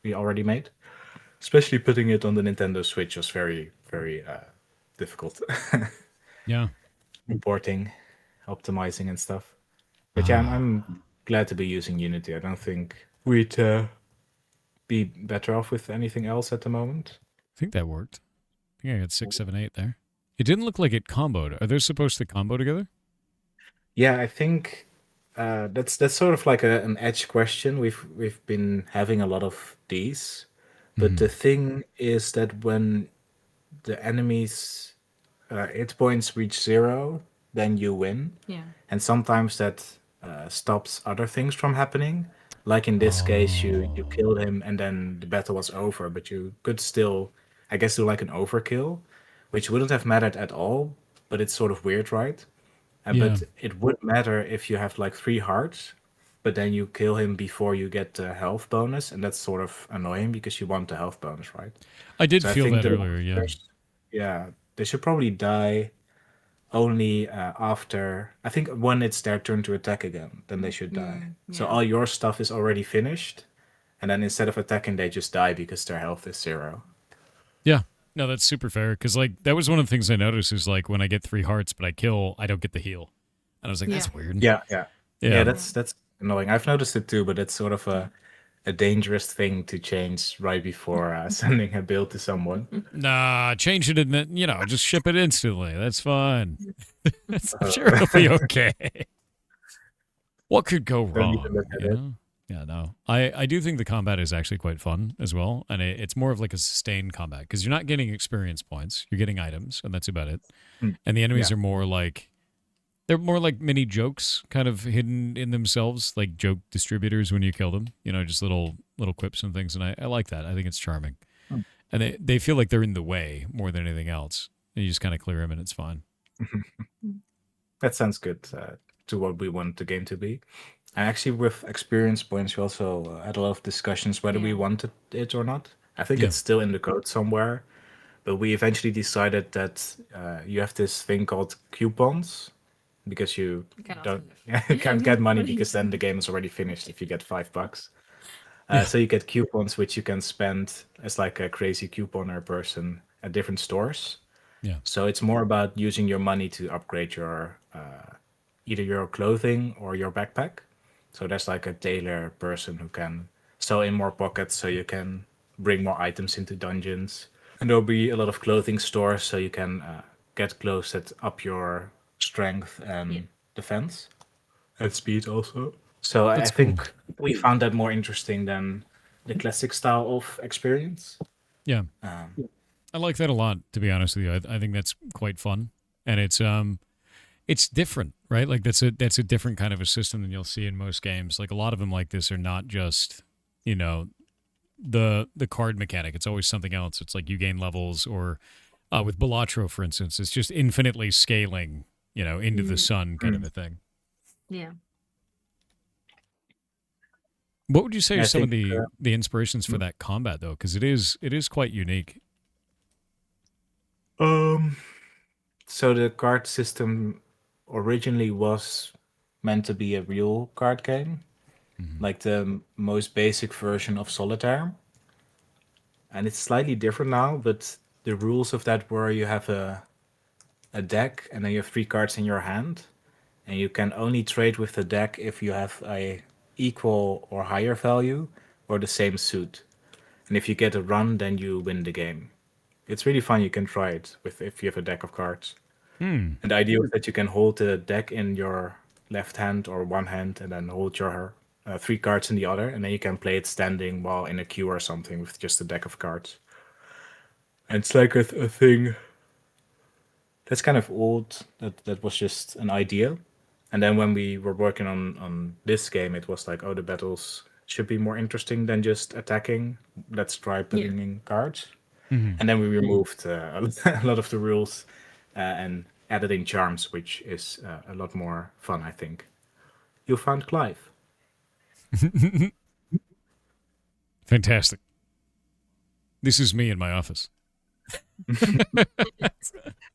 we already made. Especially putting it on the Nintendo Switch was very, very difficult. Yeah. Importing, optimizing, and stuff. But yeah, I'm glad to be using Unity. I don't think we'd be better off with anything else at the moment. I think that worked. I think I got 6, 7, 8 there. It didn't look like it comboed. Are they supposed to combo together? Yeah, I think that's sort of like an edge question. We've been having a lot of these, but Hmm. the thing is that when the enemies hit points reach zero, then you win, Yeah. and sometimes that stops other things from happening. Like in this case, you Oh. killed him and then the battle was over, but you could still, I guess, do like an overkill, which wouldn't have mattered at all. But it's sort of weird, right? Yeah. But it would matter if you have like 3 hearts, but then you kill him before you get the health bonus, and that's sort of annoying because you want the health bonus, right? I did So I feel think that the earlier, yeah. monsters, yeah, they should probably die only after, I think when it's their turn to attack again, then they should die. So Yeah. all your stuff is already finished, and then instead of attacking, they just die because their health is zero. Yeah. No, that's super fair because like that was one of the things I noticed is like when I get 3 hearts but I kill, I don't get the heal. And I was like, Yeah. that's weird. Yeah, yeah, yeah. Yeah. Yeah. That's annoying. I've noticed it too, but it's sort of a dangerous thing to change right before sending a build to someone. Nah, change it and then, just ship it instantly. That's fine. I'm sure Uh, it'll be okay. What could go don't even look wrong, at you it. know? Yeah, no. I do think the combat is actually quite fun as well. And it's more of like a sustained combat because you're not getting experience points. You're getting items, and that's about it. Mm, And the enemies yeah. are more like, they're more like mini jokes kind of hidden in themselves, like joke distributors when you kill them, just little quips and things. And I like that. I think it's charming. Mm. And they feel like they're in the way more than anything else. And you just kind of clear them and it's fine. That sounds good to what we want the game to be. And actually, with experience points, we also had a lot of discussions whether we Yeah. wanted it or not. I think Yeah. it's still in the code somewhere, but we eventually decided that you have this thing called coupons because you You cannot don't live. you can't get money because then the game is already finished if you get $5. Yeah. So you get coupons which you can spend as like a crazy couponer person at different stores. Yeah. So it's more about using your money to upgrade your either your clothing or your backpack. So there's like a tailor person who can sew in more pockets so you can bring more items into dungeons. And there'll be a lot of clothing stores so you can get clothes that up your strength Yeah. and defense and speed also. So I That's cool. think we found that more interesting than the classic style of experience. Yeah. Um, I like that a lot, to be honest with you. I think that's quite fun. And it's different, right? Like that's a different kind of a system than you'll see in most games. Like a lot of them like this are not just, the card mechanic. It's always something else. It's like you gain levels or with Balatro, for instance, it's just infinitely scaling, into the sun kind of a thing. Yeah. What would you say are I some of think the inspirations for that combat though? Because it is quite unique. um so the card system originally was meant to be a real card game, Mhm. like the most basic version of Solitaire. And it's slightly different now, but the rules of that were you have a deck and then you have 3 cards in your hand, and you can only trade with the deck if you have a equal or higher value or the same suit. And if you get a run, then you win the game. It's really fun. You can try it with if you have a deck of cards. Hmm. And the idea is that you can hold the deck in your left hand or one hand, and then hold your 3 cards in the other, and then you can play it standing while in a queue or something with just a deck of cards. And it's like a thing that's kind of old. That was just an idea. And then when we were working on this game, it was like, oh, the battles should be more interesting than just attacking. Let's try Yeah. putting in cards. Mhm. And then we removed a lot of the rules and added in charms, which is a lot more fun, I think. You found Clive. Fantastic. This is me in my office.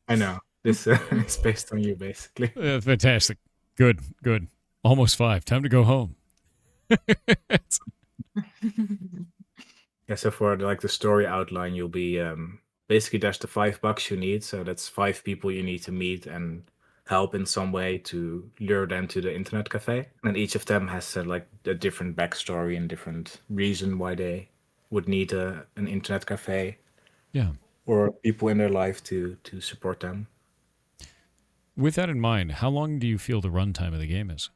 I know. This is based on you, basically. Fantastic. Good. Good. Almost 5. Time to go home. Yeah, so for like the story outline, you'll be basically there's the $5 you need, so that's 5 people you need to meet and help in some way to lure them to the internet cafe. And each of them has like a different backstory and different reason why they would need an internet cafe Yeah. or people in their life to support them. With that in mind, how long do you feel the runtime of the game is,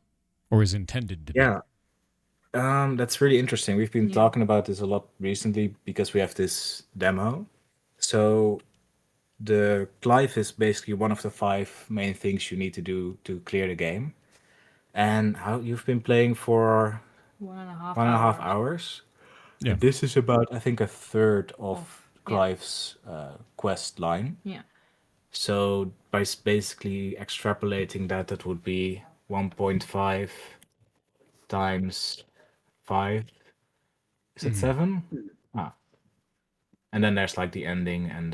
or is intended to be? Yeah, that's really interesting. We've been Yeah. talking about this a lot recently because we have this demo. So the Clive is basically one of the 5 main things you need to do to clear the game. And how you've been playing for 1.5 1.5 hours. hours. Yeah. And this is about, I think, a third of Yeah. Clive's quest line. Yeah. So by basically extrapolating that, that would be 1.5 times 5. Is it 7? Ah. And then there's like the ending and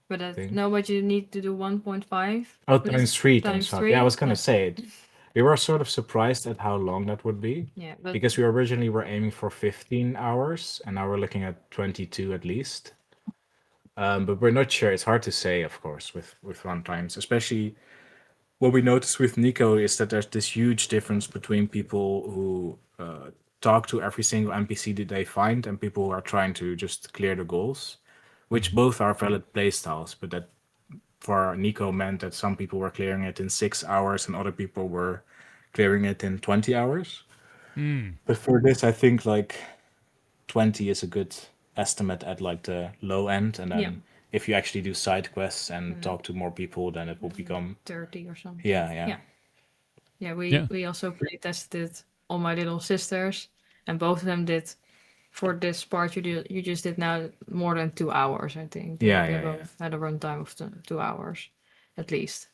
But that, thing. no, but you need to do 1.5. Oh, But times it's 3 times times 5. 3. Yeah, I was gonna Yeah. say it. We were sort of surprised at how long that would be Yeah, but because we originally were aiming for 15 hours and now we're looking at 22 at least. But we're not sure. It's hard to say, of course, with runtimes. Especially what we noticed with Nico is that there's this huge difference between people who talk to every single NPC that they find and people who are trying to just clear the goals, which both are valid playstyles. But that for Nico meant that some people were clearing it in 6 hours and other people were clearing it in 20 hours. But for this, I think like 20 is a good estimate at like the low end, and then Yeah. if you actually do side quests and talk to more people, then it will become 30 or something. yeah. Yeah. Yeah, Yeah. we also play tested it on my little sisters, and both of them did for this part you just did now more than 2 hours, I think. Yeah, They yeah, both had a runtime of 2 hours at least.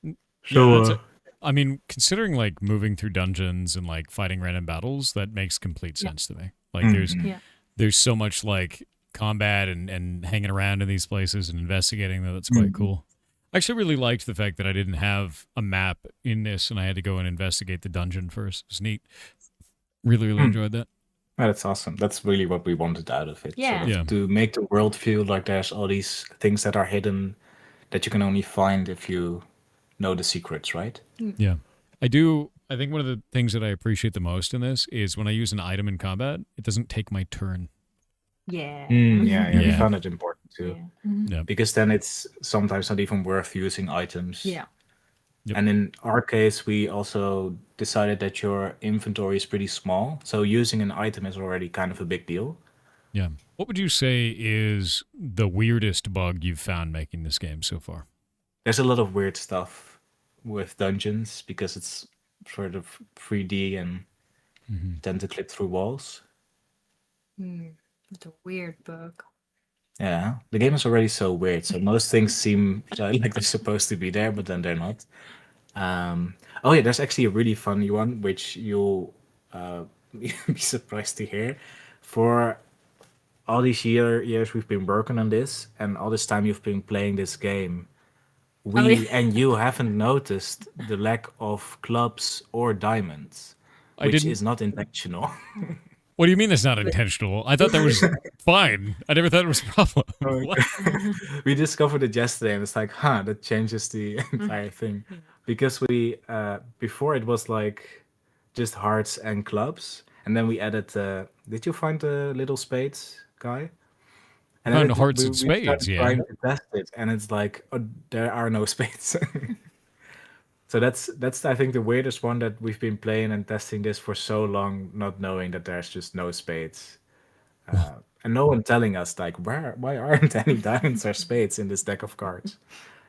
Yeah, So that's I mean, considering like moving through dungeons and like fighting random battles, that makes complete Yeah. sense to me. Like Yeah. there's so much like combat and hanging around in these places and investigating that's quite cool. I actually really liked the fact that I didn't have a map in this and I had to go and investigate the dungeon first. It was neat. Really enjoyed that. that's awesome. That's really what we wanted out of it. Yeah. Sort of Yeah. to make the world feel like there's all these things that are hidden that you can only find if you know the secrets, right? Yeah. I think one of the things that I appreciate the most in this is when I use an item in combat, it doesn't take my turn. Yeah. Yeah, we Yeah. found it important too. Yeah. Because then it's sometimes not even worth using items. Yeah. Yep. And in our case, we also decided that your inventory is pretty small. So using an item is already kind of a big deal. Yeah. What would you say is the weirdest bug you've found making this game so far? There's a lot of weird stuff with dungeons because it's sort of 3D and tend to clip through walls. It's a weird bug. Yeah, the game is already so weird. So most things seem like they're supposed to be there, but then they're not. Oh yeah, there's actually a really funny one which you'll be surprised to hear. For all these years we've been working on this, and all this time you've been playing this game, we and you haven't noticed the lack of clubs or diamonds, I which didn't. is not intentional. What do you mean that's not intentional? I thought that was fine. I never thought it was a problem. What? We discovered it yesterday, and it's like, huh, that changes the entire thing. Because we before it was like just hearts and clubs, and then we added. Did you find the little spades guy? And Found then hearts and we spades, started yeah. trying to test it, and it's like, oh, there are no spades. So that's I think the weirdest one that we've been playing and testing this for so long, not knowing that there's just no spades, and no one telling us like why aren't any diamonds or spades in this deck of cards?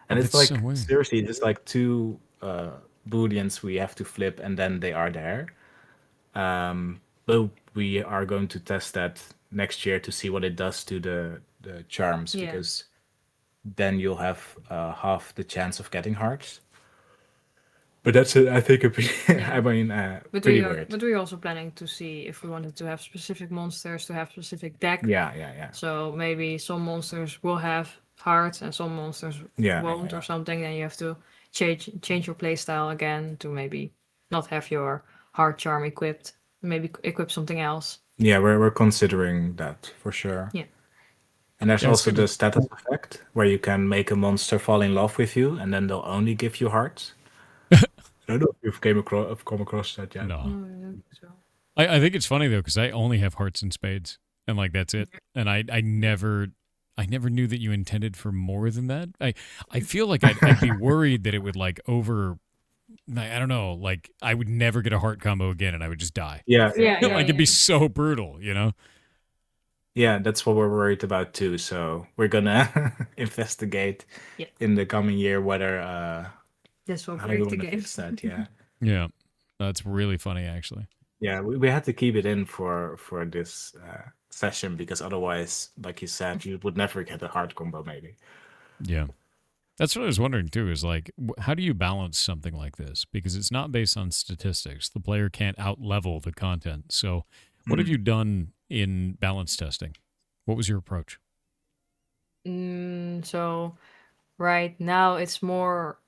And it's That's like so weird. seriously just like two booleans we have to flip and then they are there. But we are going to test that next year to see what it does to the charms Yeah. because then you'll have half the chance of getting hearts. But that's I think a pretty, I mean, But pretty we are, weird. but we're also planning to see if we wanted to have specific monsters to have specific deck. Yeah. So maybe some monsters will have hearts and some monsters Yeah, won't yeah. or something. Then you have to change your playstyle again to maybe not have your heart charm equipped. Maybe equip something else. Yeah, we're considering that for sure. Yeah. And there's Yeah, it's also good. the status effect where you can make a monster fall in love with you and then they'll only give you hearts. I don't know if you've come across that yet. No. Oh, I don't think so. I think it's funny though because I only have hearts and spades, and like that's it. And I never knew that you intended for more than that. I feel like I'd be worried that it would like over. I don't know. Like I would never get a heart combo again, and I would just die. Yeah, Yeah, Like it'd be so brutal, you know. yeah, that's what we're worried about too. So we're gonna investigate Yeah. in the coming year whether This will how you break the want to game. fix that. Yeah, Yeah, that's really funny actually. yeah, we had to keep it in for this session because otherwise, like you said, you would never get a hard combo maybe. Yeah. That's what I was wondering too is like, how do you balance something like this? Because it's not based on statistics. The player can't out level the content. So, what have you done in balance testing? What was your approach? So right now it's more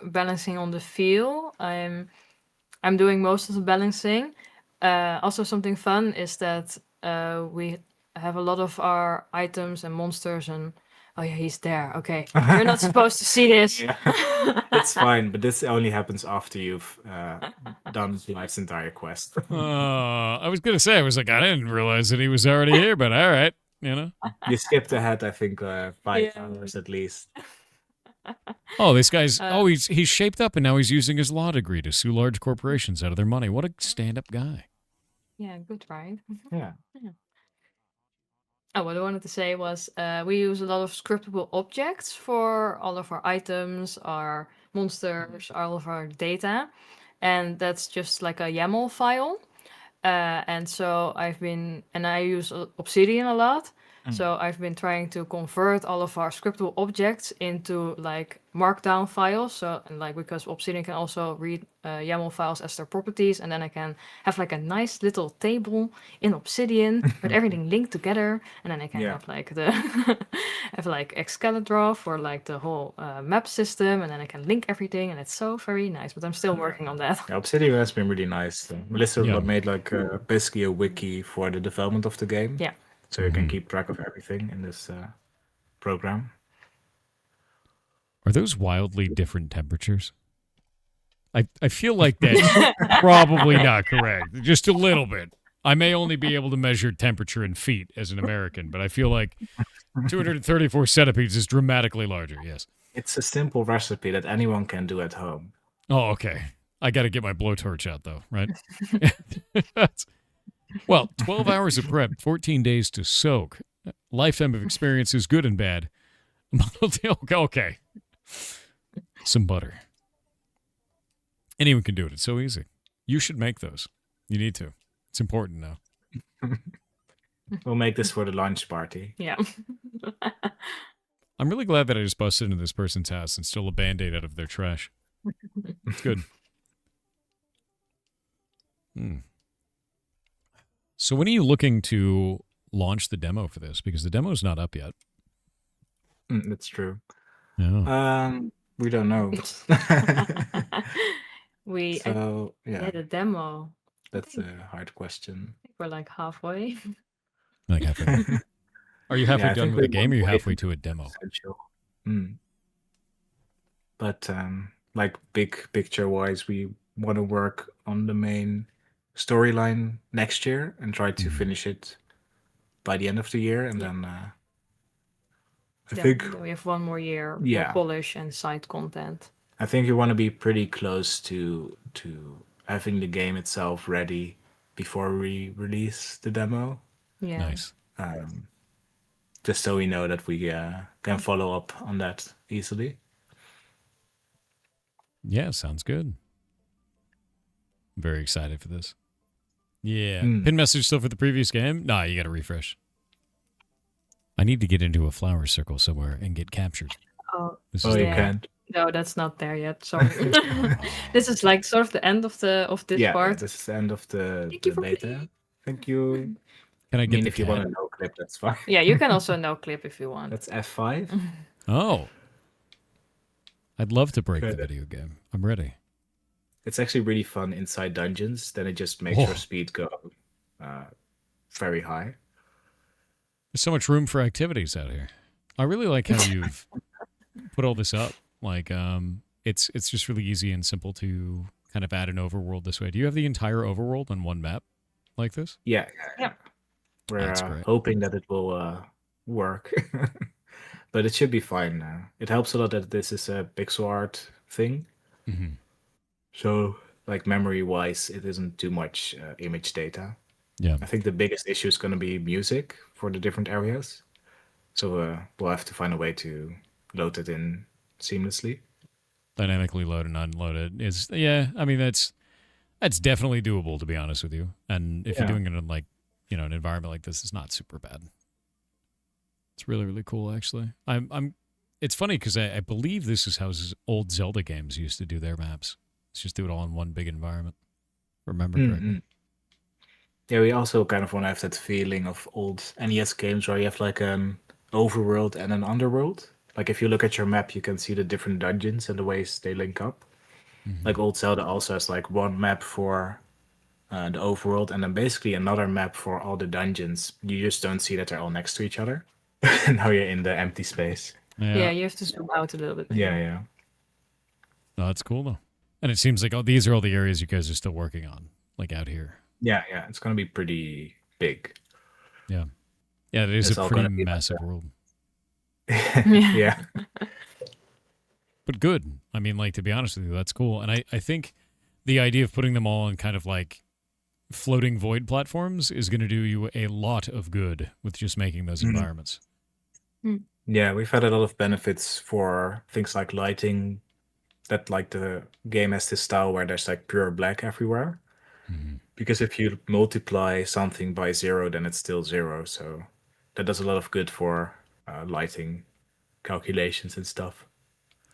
balancing on the feel. I'm doing most of the balancing. Also, something fun is that we have a lot of our items and monsters and. Oh yeah, he's there. Okay, you're not supposed to see this. Yeah, it's fine, but this only happens after you've done life's entire quest. I was gonna say, I was like, I didn't realize that he was already here, but all right, you know. You skipped ahead, I think, 5 Yeah. hours at least. Oh, this guy's he's shaped up and now he's using his law degree to sue large corporations out of their money. What a stand-up guy. Yeah, good, right? Yeah. Oh, what I wanted to say was we use a lot of scriptable objects for all of our items, our monsters, all of our data. And that's just like a YAML file. And so I use Obsidian a lot. So I've been trying to convert all of our scriptable objects into like markdown files. So and like because Obsidian can also read YAML files as their properties, and then I can have like a nice little table in Obsidian with everything linked together, and then I can Yeah. have like the have like Excalibur for like the whole map system, and then I can link everything, and it's so very nice. But I'm still working on that. Yeah, Obsidian has been really nice. Melissa Yeah. made like basically a wiki for the development of the game. Yeah. So you can keep track of everything in this program. Are those wildly different temperatures? I feel like that's probably not correct. Just a little bit. I may only be able to measure temperature in feet as an American, but I feel like 234 centipedes is dramatically larger. Yes. It's a simple recipe that anyone can do at home. Oh, okay. I got to get my blowtorch out, though, right? Well, 12 hours of prep, 14 days to soak. Lifetime of experiences, good and bad. Okay. Some butter. Anyone can do it. It's so easy. You should make those. You need to. It's important now. We'll make this for the lunch party. Yeah. I'm really glad that I just busted into this person's house and stole a Band-Aid out of their trash. It's good. So when are you looking to launch the demo for this? Because the demo's not up yet. That's true. No. We don't know. I Yeah, did a demo. that's a hard question. I think we're like halfway. Like halfway. Are you halfway Yeah, I done think with a we game or are you wait halfway to a demo? Essential. But like big picture wise, we want to work on the main storyline next year and try to finish it by the end of the year, and then I think Then we have one more year Yeah. more polish and side content. you want to be pretty close to having the game itself ready before we release the demo, Yeah. Nice. just so we know that we can follow up on that easily. Yeah, sounds good. I'm very excited for this. Yeah. Pin message still for the previous game? Nah, you got to refresh. I need to get into a flower circle somewhere and get captured. Oh, This Oh, is you Yeah. can't. no, that's not there yet. Sorry. This is like sort of the end of this Yeah, part. this is the end of the Thank you for beta. playing. Thank you. Can I I get mean, the if you cat? want to no clip, that's fine. Yeah, you can also no clip if you want. That's F5. Oh. I'd love to break the Good. video game. I'm ready. It's actually really fun inside dungeons. Then it just makes Oh. your speed go very high. There's so much room for activities out here. I really like how you've put all this up. Like, it's just really easy and simple to kind of add an overworld this way. Do you have the entire overworld on one map? like this? Yeah, Yeah. we're That's great. hoping that it will work, but it should be fine. It helps a lot that this is a pixel art thing, Hmm. so like memory-wise, it isn't too much image data. Yeah. I think the biggest issue is going to be music for the different areas, so we'll have to find a way to load it in seamlessly. Dynamically load and unload it is, yeah, I mean, that's definitely doable, to be honest with you. And if you're Yeah. doing it in like, an environment like this, it's not super bad. It's really, really cool, actually. It's funny because I believe this is how old Zelda games used to do their maps. Let's just do it all in one big environment. Remember correctly. Mm-mm. Yeah, we also kind of want to have that feeling of old NES games where you have like an overworld and an underworld. Like if you look at your map, you can see the different dungeons and the ways they link up. Mm-hmm. Like old Zelda also has like one map for the overworld and then basically another map for all the dungeons. You just don't see that they're all next to each other. Now you're in the empty space. Yeah, Yeah. you have to zoom out a little bit. Yeah, yeah. No, that's cool, though. And it seems like these are all the areas you guys are still working on, like out here. Yeah, yeah. It's gonna be pretty big. Yeah. Yeah, it is It's a all pretty gonna be like massive world. yeah. But good. I mean, like, to be honest with you, that's cool. And I think the idea of putting them all on kind of like floating void platforms is going to do you a lot of good with just making those Mhm. environments. Yeah, we've had a lot of benefits for things like lighting, that like the game has this style where there's like pure black everywhere. Mm-hmm. Because if you multiply something by 0, then it's still 0. So that does a lot of good for lighting calculations and stuff.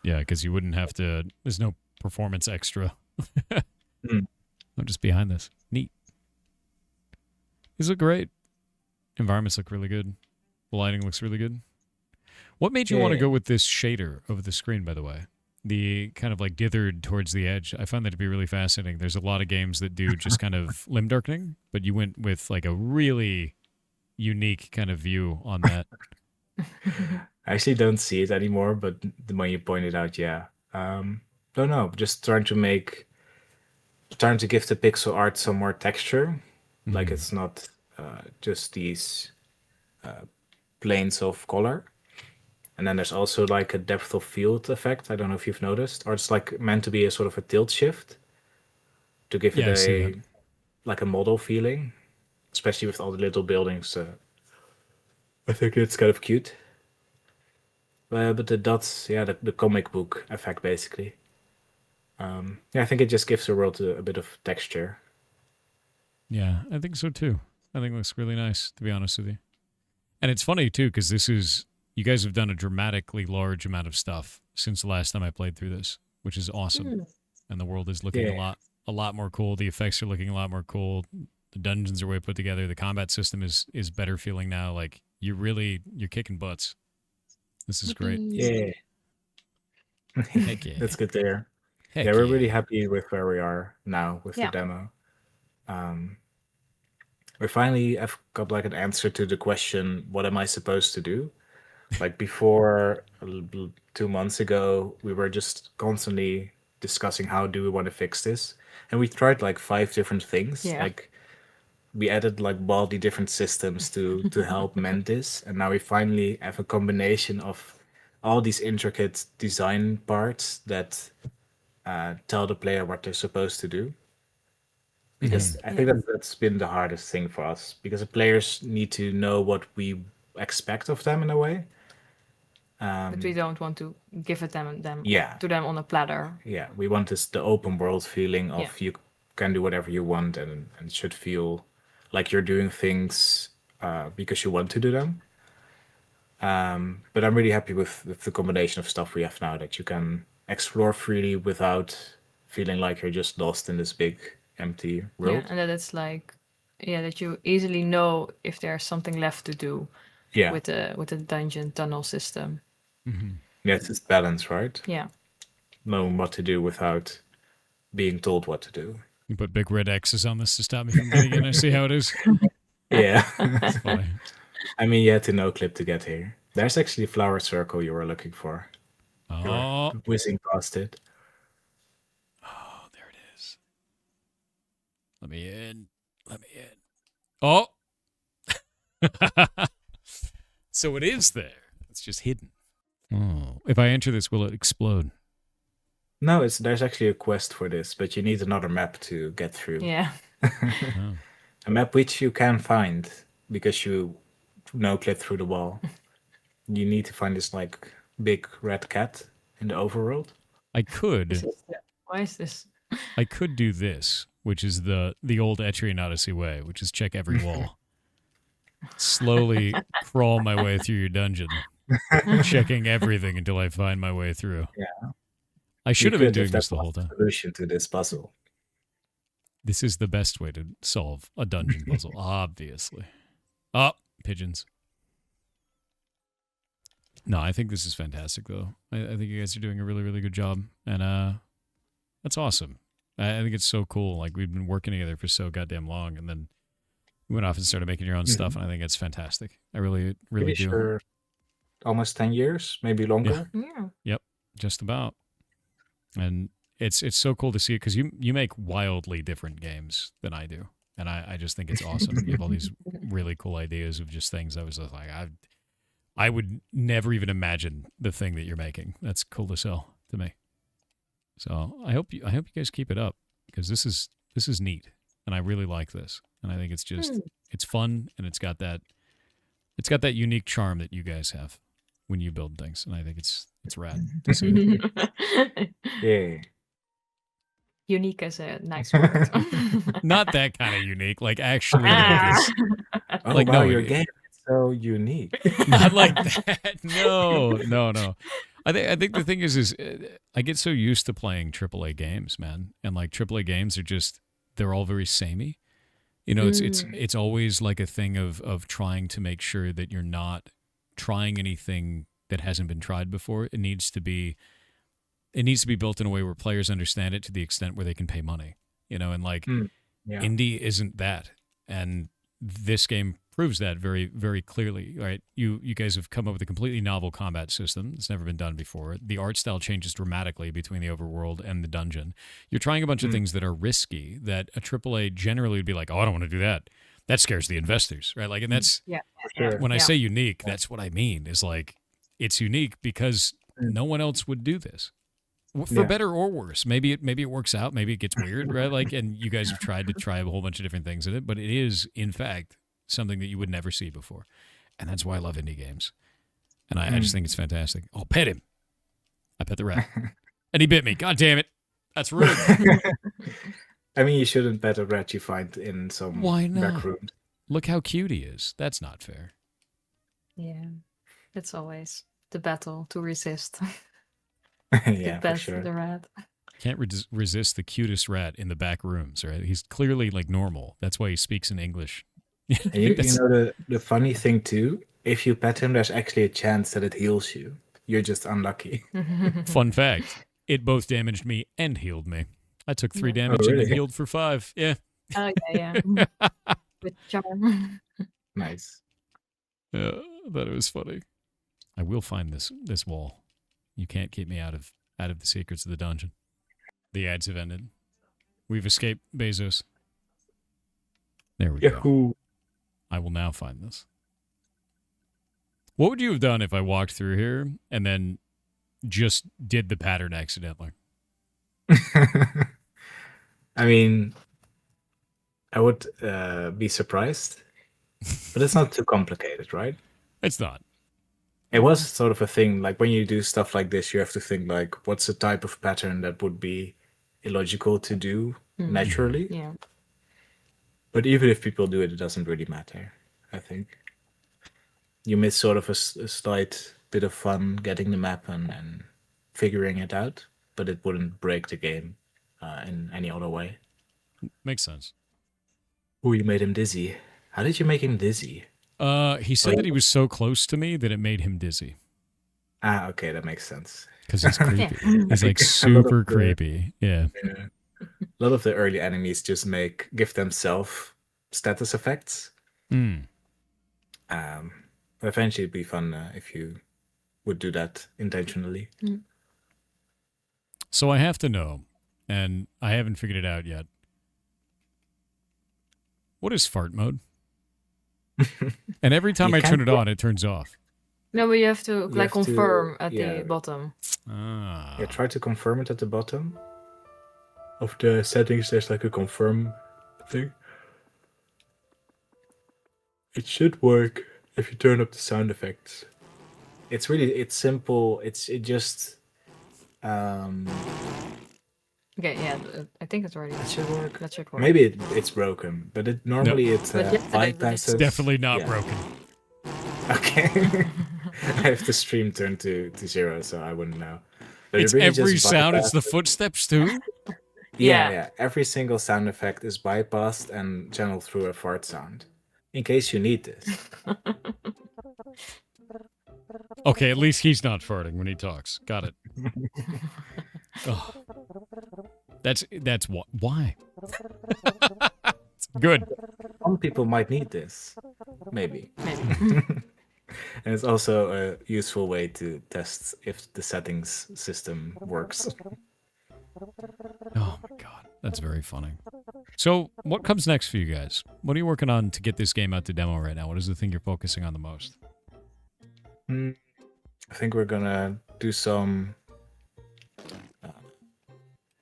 Yeah, because you wouldn't have to, there's no performance extra. Mm. I'm just behind this. Neat. These look great. Environments look really good. The lighting looks really good. What made you want to Yeah. go with this shader over the screen, by the way? The kind of like dithered towards the edge. I find that to be really fascinating. There's a lot of games that do just kind of limb darkening, but you went with like a really unique kind of view on that. I actually don't see it anymore, but when you point it out, yeah. Don't know, just trying to give the pixel art some more texture. Like Mhm. it's not just these planes of color. And then there's also like a depth of field effect. I don't know if you've noticed, or it's like meant to be a sort of a tilt shift to give it Yeah, I see that. like a model feeling, especially with all the little buildings. I think it's kind of cute. But the dots, yeah, the comic book effect basically. Yeah, I think it just gives the world a bit of texture. Yeah, I think so too. I think it looks really nice, to be honest with you. And it's funny too, because you guys have done a dramatically large amount of stuff since the last time I played through this, which is awesome. And the world is looking Yeah. a lot more cool. The effects are looking a lot more cool. The dungeons are way put together. The combat system is better feeling now. Like you're kicking butts. This is great. Yeah. Heck yeah. That's good to hear. Heck Yeah, we're yeah. really happy with where we are now with the Yeah. demo. We finally have got like an answer to the question, what am I supposed to do? Like before 2 months ago, we were just constantly discussing how do we want to fix this. And we tried like 5 different things. Yeah. Like we added like wildly different systems to help mend this. And now we finally have a combination of all these intricate design parts that tell the player what they're supposed to do. Because I think that's been the hardest thing for us. Because the players need to know what we expect of them in a way. But we don't want to give it Yeah. to them on a platter. Yeah, we want this the open world feeling of Yeah. you can do whatever you want and it should feel like you're doing things because you want to do them. But I'm really happy with the combination of stuff we have now that you can explore freely without feeling like you're just lost in this big empty Yeah, world. and that it's like, that you easily know if there's something left to do Yeah, with the dungeon tunnel system. yeah, it's this balance, right? Yeah. Knowing what to do without being told what to do. You put big red X's on this to stop me from getting in. I see how it is. Yeah. It's funny. I mean, you had to no clip to get here. There's actually a flower circle you were looking for. You were Oh, whizzing past it. there it is. Let me in. Let me in. Oh. So it is there. It's just hidden. Oh. If I enter this, will it explode? No, there's actually a quest for this, but you need another map to get through. Yeah. Oh. A map which you can find because you no-clip through the wall. You need to find this like big red cat in the overworld. I could. Why is this? I could do this, which is the old Etrian Odyssey way, which is check every wall. Slowly crawl my way through your dungeon, checking everything until I find my way through. Yeah. I should have You been could, doing if that this the was whole time. Solution to this puzzle. This is the best way to solve a dungeon puzzle, obviously. Oh, pigeons. No, I think this is fantastic, though. I think you guys are doing a really, really good job, and that's awesome. I think it's so cool. Like, we've been working together for so goddamn long, and then you went off and started making your own stuff, and I think it's fantastic. I really, really Pretty do. sure almost 10 years, maybe longer. Yeah. Yep, just about. And it's so cool to see it because you make wildly different games than I do, and I just think it's awesome. You have all these really cool ideas of just things. I was just like, I would never even imagine the thing that you're making. That's cool to sell to me. So I hope you guys keep it up because this is neat, and I really like this, and I think it's just it's fun, and it's got that unique charm that you guys have when you build things, and I think it's rad to see. Yeah. Unique is a nice word. Not that kind of unique, like actually like this. Oh, Like, wow, no, your it- game is so unique. Not like that. No. I think the thing is I get so used to playing AAA games, man, and like AAA games are just they're all very samey. You know, it's always like a thing of trying to make sure that you're not trying anything that hasn't been tried before. It needs to be built in a way where players understand it to the extent where they can pay money. You know, and like Yeah. indie isn't that, and this game proves that very, very clearly. Right? You guys have come up with a completely novel combat system. It's never been done before. The art style changes dramatically between the overworld and the dungeon. You're trying a bunch of things that are risky that a AAA generally would be like, oh, I don't want to do that. That scares the investors, right? Like, and that's Yeah. Sure. when I say unique, that's what I mean. Is like it's unique because no one else would do this. For Yeah. better or worse. Maybe it works out. Maybe it gets weird, right? Like, and you guys have tried to try a whole bunch of different things in it, but it is, in fact, something that you would never see before. And that's why I love indie games. And I just think it's fantastic. Oh, pet him. I pet the rat. And he bit me. God damn it. That's rude. I mean, you shouldn't bet a rat you find in some Why back not? room. Look how cute he is. That's not fair. Yeah. It's always the battle to resist. Yeah, for Pet sure. the rat. Can't resist the cutest rat in the back rooms, right? He's clearly like normal. That's why he speaks in English. And you know the funny thing too, if you pet him, there's actually a chance that it heals you. You're just unlucky. Fun fact, it both damaged me and healed me. I took 3 damage and really? it healed for 5. Yeah. Oh yeah. With charm. Nice. Yeah, I thought it was funny. I will find this wall. You can't keep me out of the secrets of the dungeon. The ads have ended. We've escaped Bezos. There we go. Yahoo! I will now find this. What would you have done if I walked through here and then just did the pattern accidentally? I mean, I would be surprised, but it's not too complicated, right? It's not. It was sort of a thing, like when you do stuff like this, you have to think like, what's the type of pattern that would be illogical to do naturally? Yeah. But even if people do it, it doesn't really matter, I think. You miss sort of a slight bit of fun getting the map and figuring it out, but it wouldn't break the game in any other way. Makes sense. Oh, you made him dizzy. How did you make him dizzy? He said that he was so close to me that it made him dizzy. Ah, okay, that makes sense. Because he's creepy. He's like A lot of super the- creepy. Yeah. Yeah. A lot of the early enemies just give themselves status effects. Mm. Eventually, it'd be fun if you would do that intentionally. So I have to know, and I haven't figured it out yet. What is fart mode? And every time You I turn can't it on, it turns off. No, but you have to like have to- confirm at yeah. the bottom. Ah. Yeah, try to confirm it at the bottom of the settings. There's like a confirm thing. It should work if you turn up the sound effects. It's simple. It just Okay, yeah, I think it's already. that should work. That should work. Maybe it's broken, but it normally it But yesterday it bypasses. It's definitely not yeah. broken. Okay. I have the stream turned to 0, so I wouldn't know. But It's it really every just sound. It's the bypasses- footsteps too. Yeah, Yeah. yeah. Every single sound effect is bypassed and channeled through a fart sound. In case you need this. Okay, at least he's not farting when he talks. Got it. Oh. That's what. Why? It's good. Some people might need this. Maybe. Maybe. And it's also a useful way to test if the settings system works. Oh my god, that's very funny. So, what comes next for you guys? What are you working on to get this game out to demo right now? What is the thing you're focusing on the most? I think we're gonna do some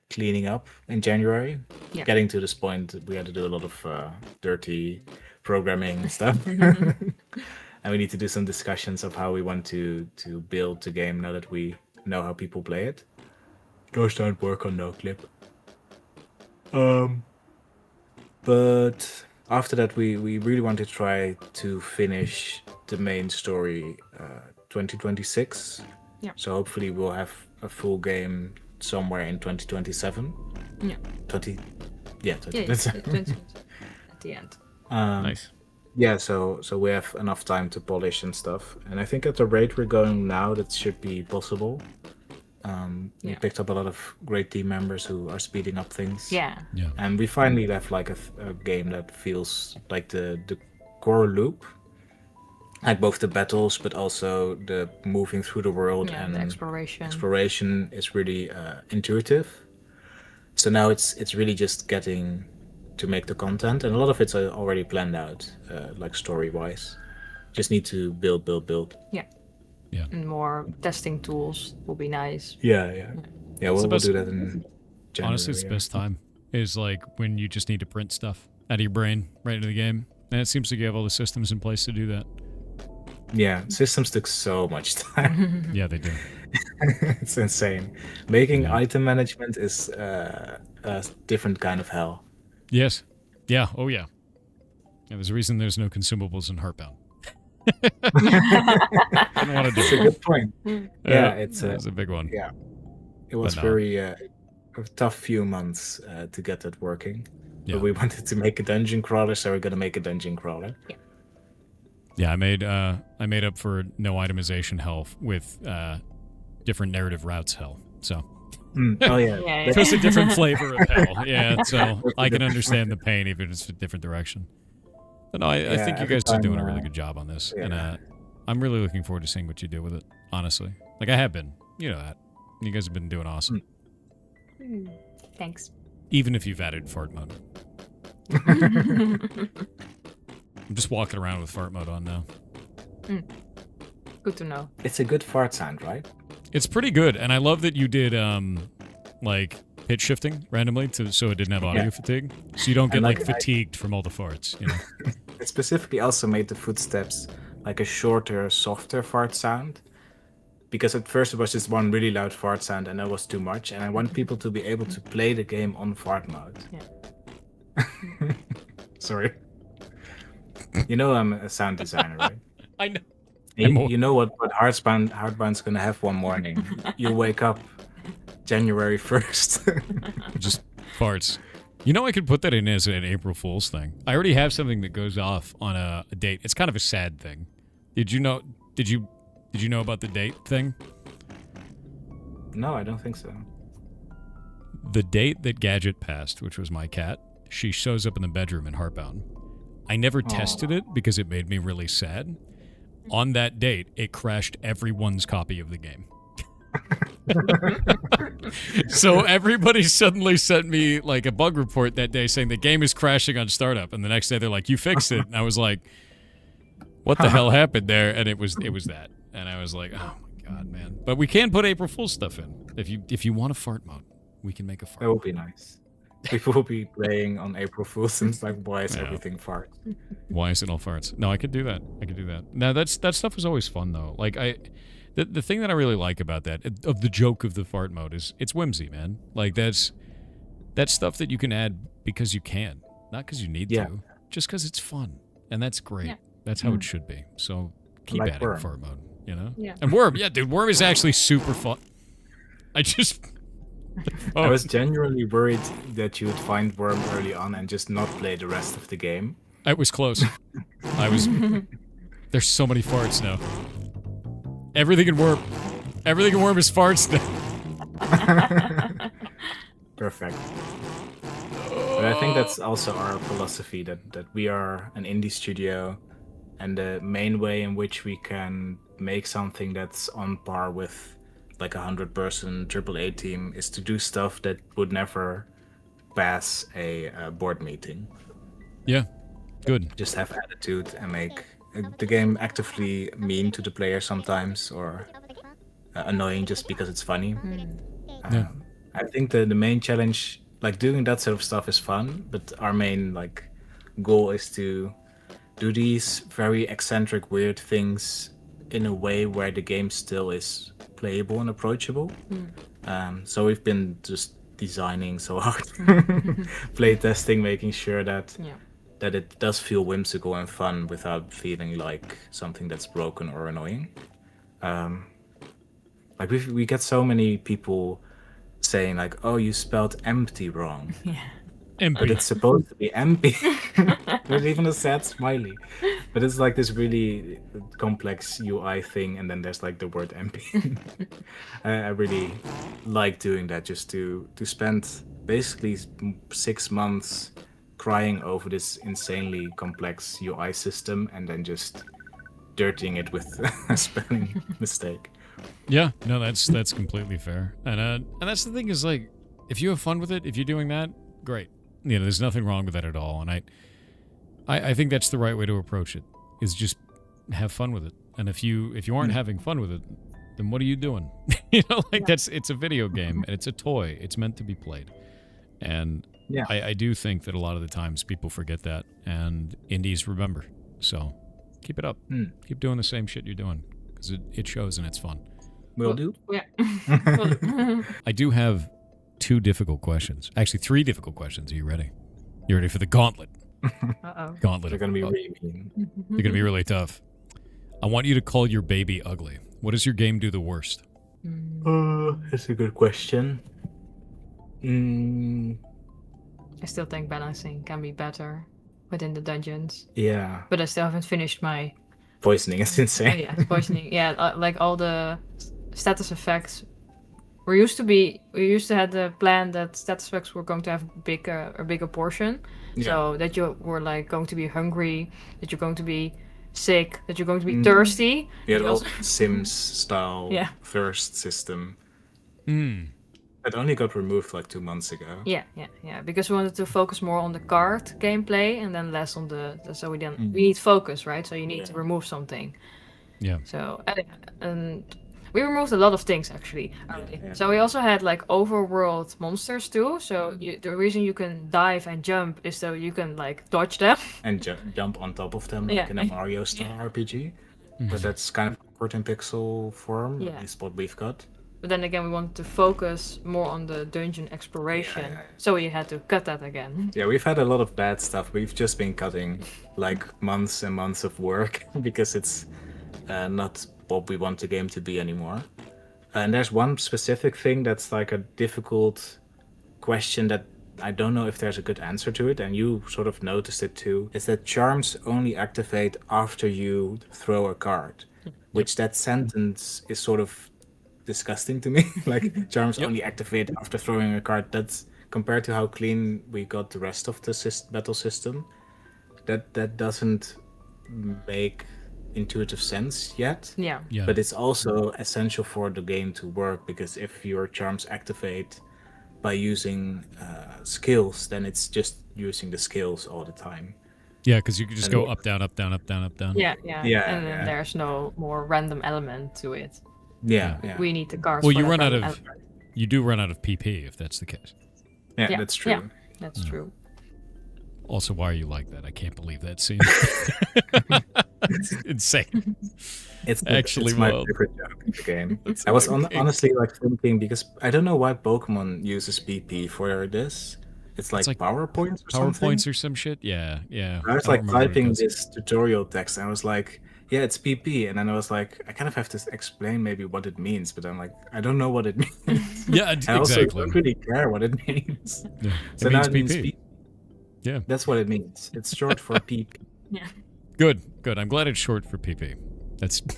cleaning up in January. Yeah. Getting to this point, we had to do a lot of dirty programming and stuff. And we need to do some discussions of how we want to build the game now that we know how people play it. Those don't work on NoClip. But after that, we really want to try to finish the main story 2026. Yeah. So hopefully we'll have a full game somewhere in 2027. Yeah. 20. Yeah, Yeah, 2027. at the end. Nice. Yeah, so we have enough time to polish and stuff. And I think at the rate we're going now, that should be possible. We Yeah. picked up a lot of great team members who are speeding up things. Yeah. Yeah. And we finally have like a game that feels like the core loop. Like both the battles, but also the moving through the world Yeah, and the exploration. exploration is really intuitive. So now it's really just getting to make the content, and a lot of it's already planned out, like story-wise. Just need to build. Yeah. And more testing tools will be nice. Yeah. We'll best- do that in January. Honestly, it's the yeah. best time. Is like when you just need to print stuff out of your brain right into the game. And it seems like you have all the systems in place to do that. Yeah, systems took so much time. Yeah, they do. It's insane. Making Yeah. item management is a different kind of hell. Yes. Yeah. Oh, yeah. Yeah, there's a reason there's no consumables in Heartbound. I don't want to It's do a it. good point. Yeah, it's a big one. yeah. It was no. very a tough few months to get that working. Yeah. But we wanted to make a dungeon crawler, so we're gonna make a dungeon crawler. Yeah, I made up for no itemization hell with different narrative routes hell. So Oh yeah. Yeah, just a different flavor of hell. Yeah, so I can understand the pain even if it's a different direction. But no, I Yeah, think you every guys are doing a time, really good job on this, yeah. and I'm really looking forward to seeing what you do with it. Honestly, like I have been, you know that. You guys have been doing awesome, Thanks. even if you've added fart mode. I'm just walking around with fart mode on now. Good to know. It's a good fart sound, right? It's pretty good, and I love that you did like pitch shifting randomly so it didn't have audio Yeah. fatigue, so you don't get And, like like, fatigued from all the farts. You know. It specifically also made the footsteps like a shorter, softer fart sound. Because at first it was just one really loud fart sound and that was too much. And I want people to be able to play the game on fart mode. Yeah. Sorry. You know I'm a sound designer, right? I know. You know what Hardbound's gonna have one morning. You'll wake up January 1st. Just farts. You know, I could put that in as an April Fool's thing. I already have something that goes off on a date. It's kind of a sad thing. Did you know? Did you know about the date thing? No, I don't think so. The date that Gadget passed, which was my cat, she shows up in the bedroom in Heartbound. I never tested it because it made me really sad. On that date, it crashed everyone's copy of the game. So everybody suddenly sent me like a bug report that day saying the game is crashing on startup, and the next day they're like, "You fixed it," and I was like, what the hell happened there? And it was that. And I was like, oh my god, man. But we can put April Fool's stuff in. If you want a fart mode, we can make a fart That would be nice. People will be playing on April Fool's and it's like, why is Yeah. everything fart? Why is it all farts? No, I could do that. Now that stuff was always fun though. Like the thing that I really like about that, of the joke of the fart mode, is it's whimsy, man. Like that's stuff that you can add because you can, not because you need Yeah. to, just because it's fun, and that's great. Yeah. That's how it should be. So keep Like adding Worm. fart mode, you know. Yeah. And Worm, yeah, dude, Worm is actually super fun. I just. I was genuinely worried that you would find Worm early on and just not play the rest of the game. It was close. I was. There's so many farts now. Everything in Worm is farts now. Perfect. But I think that's also our philosophy that we are an indie studio, and the main way in which we can make something that's on par with like 100-person AAA team is to do stuff that would never pass a board meeting. Yeah, good. Just have attitude and make the game actively mean to the player sometimes, or annoying just because it's funny. Yeah. I think the main challenge, like doing that sort of stuff, is fun, but our main like goal is to do these very eccentric, weird things in a way where the game still is playable and approachable. So we've been just designing so hard, play testing, making sure that Yeah. that it does feel whimsical and fun without feeling like something that's broken or annoying. Like we get so many people saying like, "Oh, you spelled empty wrong," but Empty. it's supposed to be empty. There's even a sad smiley, but it's like this really complex UI thing, and then there's like the word empty. I really like doing that, just to spend basically 6 months crying over this insanely complex UI system, and then just dirtying it with a spelling mistake. Yeah, no, that's completely fair. And that's the thing is, like, if you have fun with it, if you're doing that, great. You know, there's nothing wrong with that at all. And I think that's the right way to approach it, is just have fun with it. And if you aren't having fun with it, then what are you doing? You know, like it's a video game and it's a toy. It's meant to be played. And Yeah. I do think that a lot of the times people forget that, and indies remember. So keep it up. Keep doing the same shit you're doing, because it shows and it's fun. Will do. Yeah. I do have 2 difficult questions. Actually, 3 difficult questions. Are you ready? You ready for the gauntlet? Uh-oh. Gauntlet. They're gonna be of- really mean. They're gonna be really tough. I want you to call your baby ugly. What does your game do the worst? That's a good question. I still think balancing can be better within the dungeons, Yeah, but I still haven't finished my poisoning is insane. yeah poisoning. Yeah, like all the status effects. We used to have the plan that status effects were going to have a bigger portion, so that you were like going to be hungry, that you're going to be sick, that you're going to be thirsty. Yeah, the You old also- Sims style Yeah. thirst system. Hmm. It only got removed like 2 months ago. Yeah, because we wanted to focus more on the card gameplay and then less on so we need focus, right? So you need to remove something. Yeah. So and we removed a lot of things actually. Yeah. So we also had like overworld monsters too. So the reason you can dive and jump is so you can like dodge them. And jump on top of them like Yeah. in a Mario style RPG. But that's kind of awkward in pixel form, Yeah. at least what we've got. But then again, we wanted to focus more on the dungeon exploration. Yeah. So we had to cut that again. Yeah, we've had a lot of bad stuff. We've just been cutting like months and months of work because it's not what we want the game to be anymore. And there's one specific thing that's like a difficult question that I don't know if there's a good answer to it, and you sort of noticed it too, is that charms only activate after you throw a card, which that sentence is sort of disgusting to me. Like charms only activate after throwing a card. That's compared to how clean we got the rest of the battle system. That doesn't make intuitive sense yet. Yeah. Yeah. But it's also essential for the game to work, because if your charms activate by using skills, then it's just using the skills all the time. Yeah, because you could just And go what- up, down, up, down, up, down, up, down. Yeah. Yeah, And then yeah. there's no more random element to it. Yeah, yeah. We need the cars. Well, for you that run out random of element. you do run out of PP if that's the case. Yeah, Yeah, that's true. yeah. That's true. Also, why are you like that? I can't believe that scene. It's insane. Actually, it's my well, favorite joke in the game. It's I was okay. honestly like thinking because I don't know why Pokemon uses PP for this. It's like, like PowerPoints or something. PowerPoints or some shit. Yeah, yeah. I was don't like remember what it typing does. this tutorial text and I was like, yeah, it's PP. And then I was like, I kind of have to explain maybe what it means, but I'm like, I don't know what it means. Yeah, I also exactly. don't really care what it means. Yeah. So It now means it means PP. PP. Yeah. That's what it means. It's short for PP. Yeah. Good, good. I'm glad it's short for PP. That's But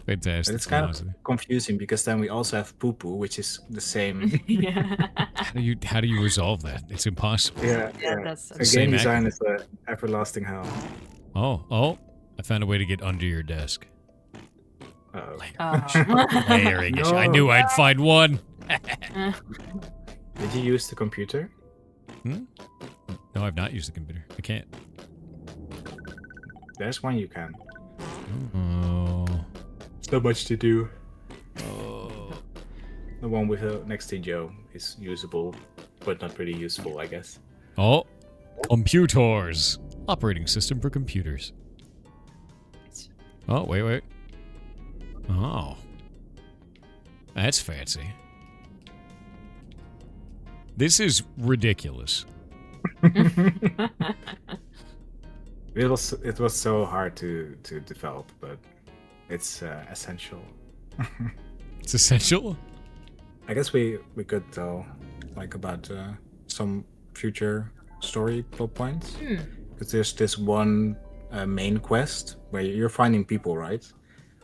fantastic. it's kind honestly. of confusing because then we also have poo poo, which is the same. Yeah. How do you resolve that? It's impossible. Yeah, Yeah, yeah. that's So Same game design is an everlasting hell. Oh, I found a way to get under your desk. Uh-oh. Layering issue. I No. knew I'd find one. Did you use the computer? No, I've not used the computer. I can't. There's one you can. Oh. So much to do. Oh. The one with next to Joe is usable, but not really useful, I guess. Oh. Computers. Operating system for computers. Oh, wait. Oh. That's fancy. This is ridiculous. It was so hard to develop, but it's essential. It's essential. I guess we could tell like about some future story plot points. Because there's this one main quest where you're finding people, right?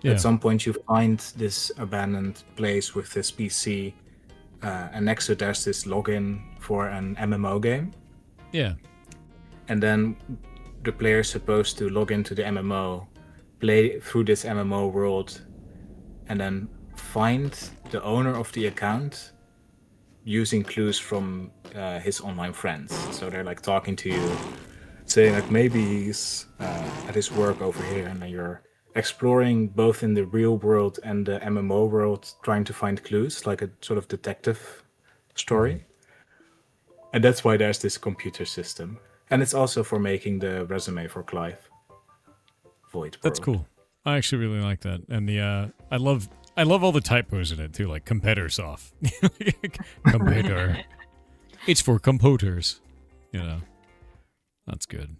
Yeah. At some point you find this abandoned place with this PC, and next to there's this login for an MMO game. Yeah. And then the player is supposed to log into the MMO, play through this MMO world, and then find the owner of the account using clues from his online friends. So they're like talking to you, saying like maybe he's at his work over here, and then you're exploring both in the real world and the MMO world, trying to find clues, like a sort of detective story. And that's why there's this computer system. And it's also for making the resume for Clive. Void That's World. cool. I actually really like that. And the I love all the typos in it too, like competitors off. Computer. It's for computers. You know. That's good.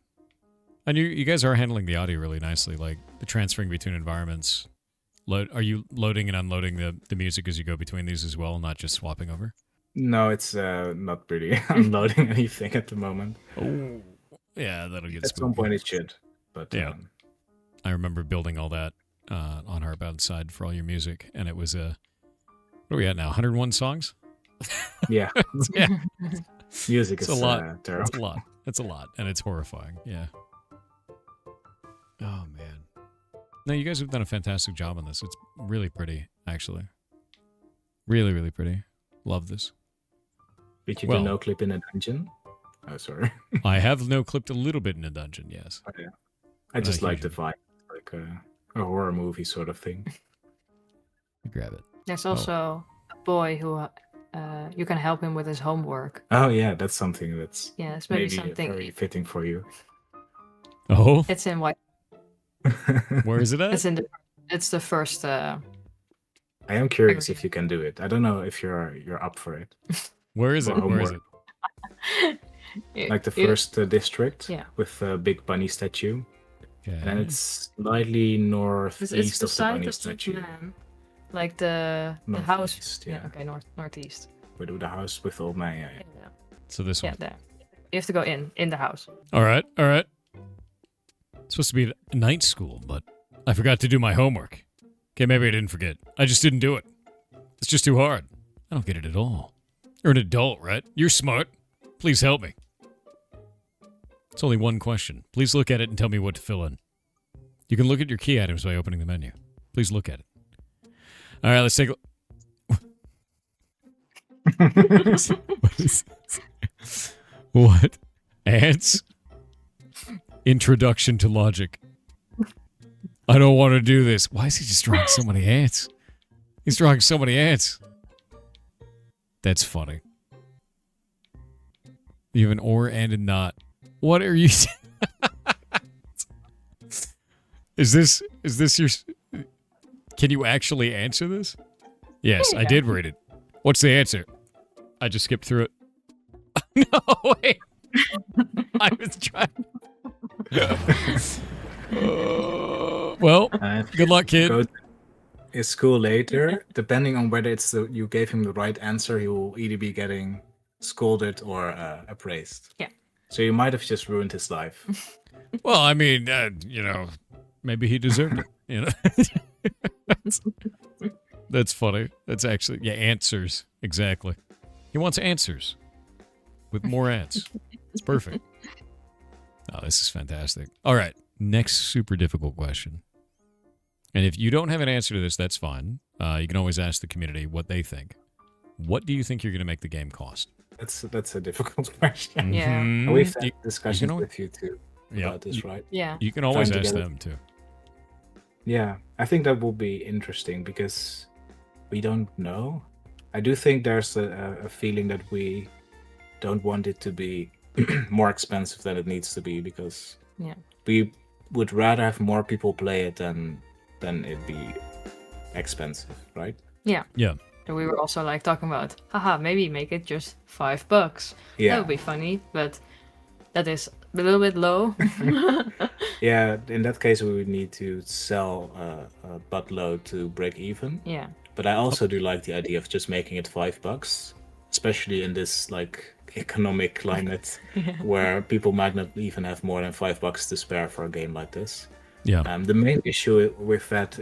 And you guys are handling the audio really nicely, like the transferring between environments. Are you loading and unloading the music as you go between these as well, not just swapping over? No, it's not really unloading anything at the moment. Oh. Yeah, that'll get At some spooky. point it should. But Yeah. I remember building all that on Hardbound side for all your music, and it was what are we at now? 101 songs? yeah. Yeah. Music It's is a lot. terrible. It's a lot. It's a lot, and it's horrifying. Yeah. Oh man. No, you guys have done a fantastic job on this. It's really pretty, actually. Really, really pretty. Love this. Did you Well- do no clip in a dungeon? Oh, sorry. I have no clipped a little bit in a dungeon. Yes. I just Not like the huge. vibe. Like a horror movie sort of thing. Grab it. There's also a boy who you can help him with his homework. Oh yeah, that's something that's Yeah, it's maybe maybe something. very fitting for you. Oh, It's in what? where is it at? It's in the. It's the first. I am curious if you can do it. I don't know if you're up for it. Where is it? Well, Where is it? Like the first district Yeah. with a big bunny statue, Okay. and then it's slightly northeast It's of the bunny the statue. plan. Like the house. Northeast, yeah. Okay, northeast. We do the house with old man. Yeah, Yeah. So this Yeah, one. there. You have to go in the house. All right. All right. It's supposed to be a night school, but I forgot to do my homework. Okay, maybe I didn't forget. I just didn't do it. It's just too hard. I don't get it at all. You're an adult, right? You're smart. Please help me. It's only one question. Please look at it and tell me what to fill in. You can look at your key items by opening the menu. Please look at it. All right, let's take a... What is this? What Ants. Introduction to logic. I don't want to do this. Why is he just drawing so many ants? He's drawing so many ants. That's funny. You have an or and a not. What are you? Is this your? Can you actually answer this? Yes, I did read it. What's the answer? I just skipped through it. No, wait. I was trying. Well, good luck, kid. Go to his school later. Depending on whether you gave him the right answer, he will either be getting scolded or appraised. Yeah. So you might have just ruined his life. Well, I mean, maybe he deserved it. That's funny. That's actually answers exactly. He wants answers with more ants. It's perfect. Oh, this is fantastic. All right, next super difficult question. And if you don't have an answer to this, that's fine. You can always ask the community what they think. What do you think you're going to make the game cost? That's a difficult question. Yeah. And we've had discussions with you too Yeah. about this, right? Yeah. You can always Trying to ask get it. them too. Yeah, I think that will be interesting because we don't know. I do think there's a feeling that we don't want it to be more expensive than it needs to be because we would rather have more people play it than it be expensive, right? Yeah. Yeah. So we were also like talking about, haha, maybe make it just $5. Yeah. That would be funny, but that is a little bit low. Yeah, in that case we would need to sell a buttload to break even. Yeah. But I also do like the idea of just making it $5, especially in this like economic climate where people might not even have more than $5 to spare for a game like this. Yeah. The main issue with that,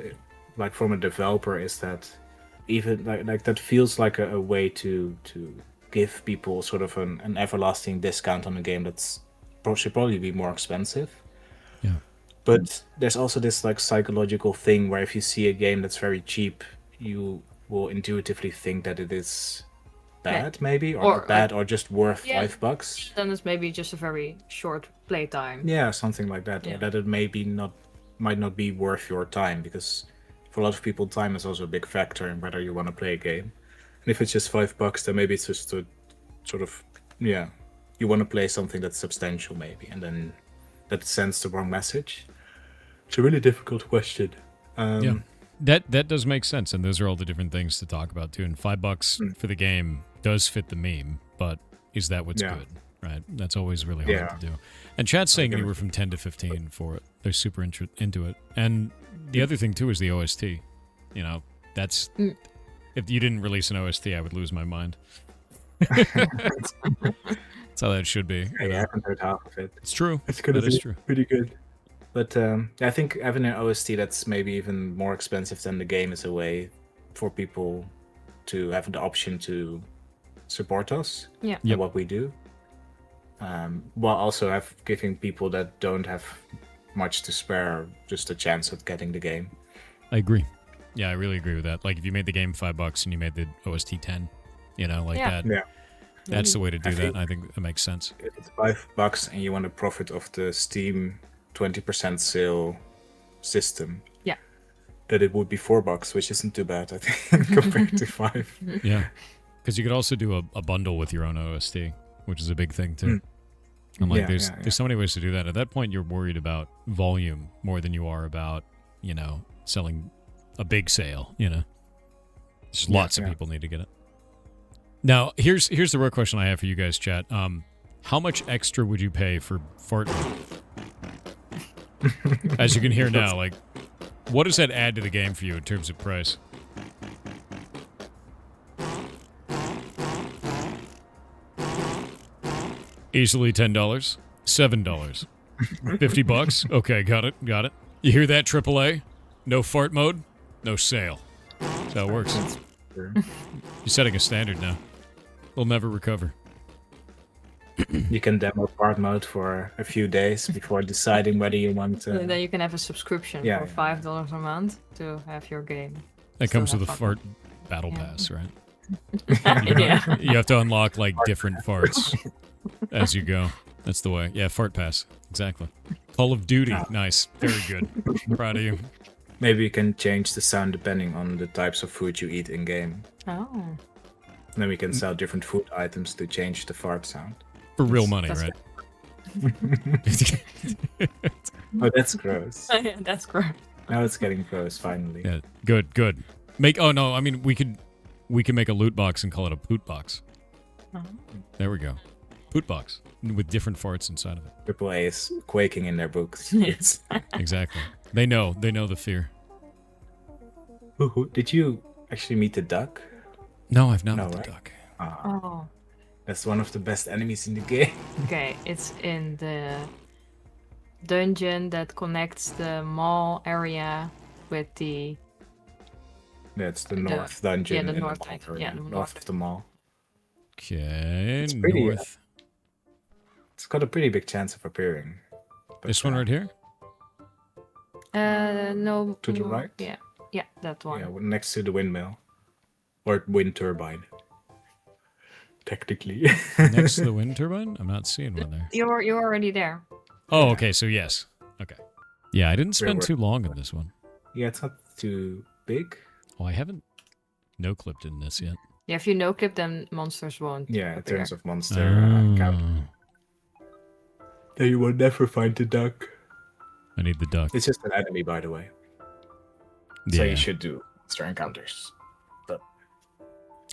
like from a developer, is that even like that feels like a way to give people sort of an everlasting discount on a game that's should probably be more expensive. Yeah. But there's also this like psychological thing where if you see a game that's very cheap, you will intuitively think that it is bad, maybe, or bad, or just worth $5. Then it's maybe just a very short playtime. Yeah, something like that. Or that it might not be worth your time, because for a lot of people, time is also a big factor in whether you want to play a game. And if it's just $5, then maybe it's just a sort of you want to play something that's substantial, maybe, and then that sends the wrong message. It's a really difficult question. Yeah. That does make sense, and those are all the different things to talk about too. And $5 for the game does fit the meme, but is that what's good? Right? That's always really hard to do. And chat's saying anywhere from 10 to 15 for it. They're super into it. And the other thing too is the OST. You know, that's if you didn't release an OST, I would lose my mind. That's how that should be. I haven't heard half of it. It's true. It's gonna That is be true. pretty good. But I think having an OST that's maybe even more expensive than the game is a way for people to have the option to support us and what we do. While also giving people that don't have much to spare just a chance at getting the game. I agree. Yeah, I really agree with that. Like if you made the game $5 and you made the OST 10, you know, like that. Yeah. That's the way to do that. I think that makes sense. If it's $5 and you want to profit off the Steam 20% sale system, that it would be $4, which isn't too bad, I think, compared to $5. Yeah, because you could also do a bundle with your own OST, which is a big thing too. And like, there's so many ways to do that. At that point, you're worried about volume more than you are about, you know, selling a big sale. You know, just lots of people need to get it. Now, here's the real question I have for you guys, chat. How much extra would you pay for fart mode? As you can hear now, like, what does that add to the game for you in terms of price? Easily $10, $7, $50. Okay, got it. You hear that, AAA? No fart mode, no sale. That's how it works. You're setting a standard now. We'll never recover. You can demo fart mode for a few days before deciding whether you want to. And then you can have a subscription for $5 a month to have your game. That comes with a fart battle pass, right? Yeah. You have to unlock like different farts as you go. That's the way. Yeah, fart pass. Exactly. Call of Duty. Ah. Nice. Very good. Proud of you. Maybe you can change the sound depending on the types of food you eat in game. Oh. Then we can sell different food items to change the fart sound. For real money, That's right? Oh, that's gross. Yeah, that's gross. Now it's getting gross, finally. Yeah. Good, good. Oh no, I mean we can make a loot box and call it a poot box. Oh. There we go. Poot box. With different farts inside of it. AAA is quaking in their books. Yes. Exactly. They know the fear. Did you actually meet the duck? No, I've not No, met the right? duck. Oh. That's one of the best enemies in the game. Okay, it's in the dungeon that connects the mall area with the That's the north dungeon. the in north, mall yeah, area, the north north. of the mall. Okay, It's pretty, north. It's got a pretty big chance of appearing. But, This one right here? No. To the more- right? Yeah, that one. Yeah, next to the windmill. Or wind turbine. Technically. Next to the wind turbine? I'm not seeing one there. You're already there. Oh, Yeah. okay, so yes. Okay. Yeah, I didn't spend we're- too long in this one. Yeah, it's not too big. Oh, I haven't no-clipped in this yet. Yeah, if you no clip, then monsters won't. Yeah, in appear. terms of monster count. Then you will never find the duck. I need the duck. It's just an enemy, by the way. Yeah. So you should do monster encounters.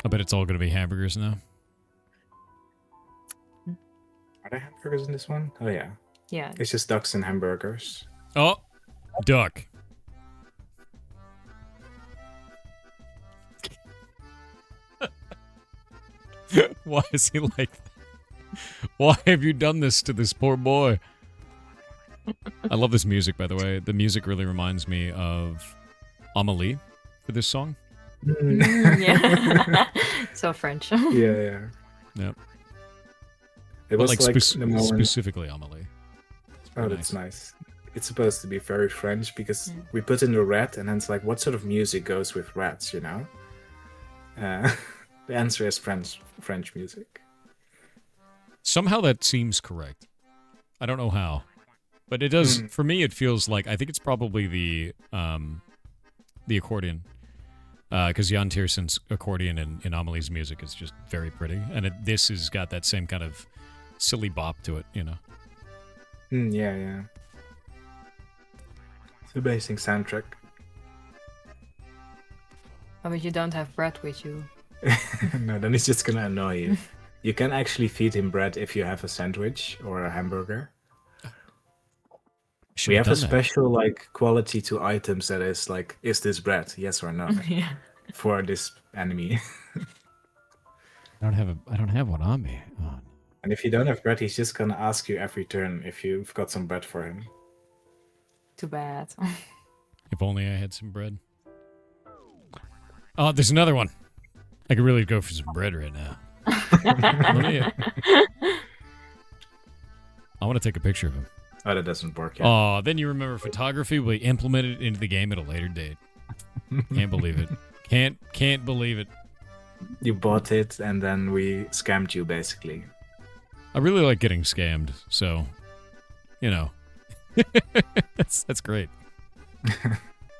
I bet it's all going to be hamburgers now. Are there hamburgers in this one? Oh yeah. Yeah. It's just ducks and hamburgers. Oh, duck. Why is he like that? Why have you done this to this poor boy? I love this music, by the way. The music really reminds me of Amelie for this song. Yeah. So French. Yeah. Yep. It But was like like the moment. specifically Amelie. Oh, that's nice. It's supposed to be very French because we put in the rat, and then it's like, what sort of music goes with rats? You know. The answer is French music. Somehow that seems correct. I don't know how, but it does. For me, it feels like I think it's probably the accordion, because Jan Tiersen's accordion in Amelie's music is just very pretty, and this has got that same kind of silly bop to it, you know. Yeah. It's an amazing soundtrack. Oh, but you don't have bread with you. No, then he's just gonna annoy you. You can actually feed him bread if you have a sandwich or a hamburger. We have a special like quality to items that is like, is this bread? Yes or no? Yeah. For this enemy. I don't have one on me. Oh. And if you don't have bread, he's just gonna ask you every turn if you've got some bread for him. Too bad. If only I had some bread. Oh, there's another one. I could really go for some bread right now. Let me, I want to take a picture of him. Oh, that doesn't work yet. Oh, then you remember photography will be implemented into the game at a later date. Can't believe it. Can't believe it. You bought it and then we scammed you basically. I really like getting scammed, so you know. that's great.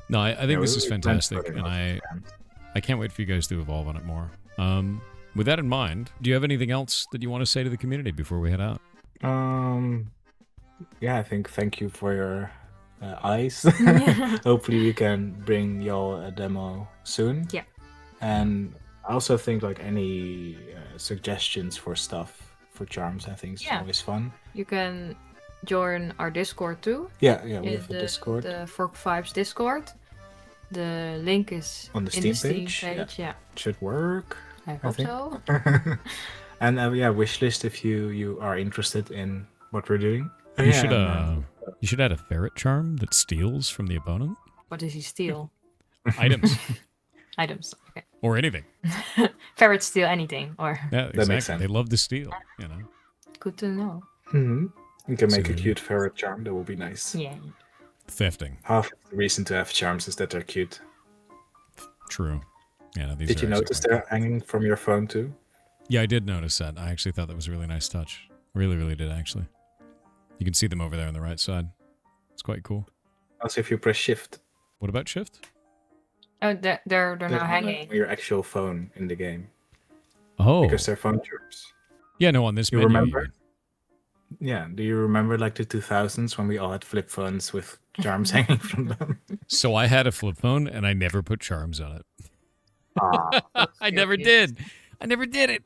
No, I think this is fantastic, and I can't wait for you guys to evolve on it more. With that in mind, do you have anything else that you want to say to the community before we head out? Yeah, I think thank you for your eyes. Hopefully we can bring y'all a demo soon. Yeah. And I also think like any suggestions for stuff for charms, I think is always fun. You can join our Discord too. Yeah, we have a Discord. The Fork Vibes Discord. The link is On the in Steam the Steam page, page. Yeah. Should work. I hope think. so. And wishlist if you are interested in what we're doing. You should add a ferret charm that steals from the opponent. What does he steal? Items. Items. Okay. Or anything. Ferrets steal anything, or Yeah, That makes exactly. sense. They love to steal, you know. good to know. You can make a So- cute ferret charm. That will be nice. Yeah. Thefting. Half of the reason to have charms is that they're cute. True. Yeah, no, these Did are you actually notice quite they're hanging from your phone too? Yeah, I did notice that. I actually thought that was a really nice touch. Really, really did, actually. You can see them over there on the right side. It's quite cool. Also, if you press shift, What about shift? Oh, they're now hanging. on your actual phone in the game Oh, because they're phone charms. yeah. No, on this You menu. remember? Yeah. Do you remember like the 2000s when we all had flip phones with charms hanging from them? So I had a flip phone and I never put charms on it. Ah, I never did. I never did it.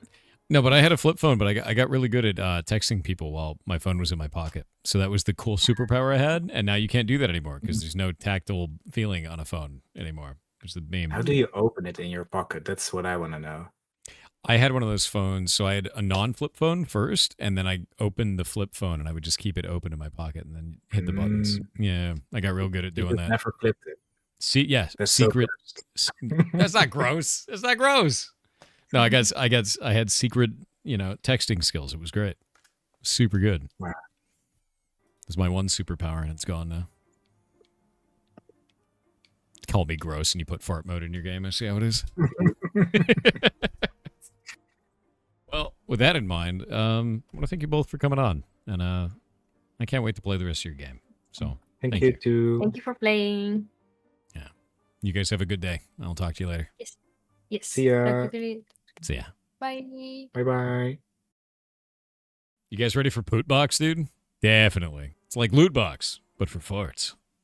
No, but I had a flip phone, but I got really good at texting people while my phone was in my pocket. So that was the cool superpower I had. And now you can't do that anymore because there's no tactile feeling on a phone anymore. There's the meme. how do you open it in your pocket? That's what I want to know. I had one of those phones. So I had a non-flip phone first, and then I opened the flip phone, and I would just keep it open in my pocket and then hit the buttons. Yeah, I got real good at You doing just that. never flipped it. See, yeah, That's so secret. gross. That's not gross. That's not gross. No, I had secret, texting skills. It was great. Super good. Wow. It's my one superpower, and it's gone now. Call me gross, and you put fart mode in your game. I see how it is. Well, with that in mind, I want to thank you both for coming on, and I can't wait to play the rest of your game. So Thank Thank you you. too. Thank you for playing. you guys have a good day. I'll talk to you later. Yes. See ya. Dank voor jullie. See ya. Bye. Bye bye. You guys ready for Poot Box, dude? Definitely. It's like Loot Box, but for farts.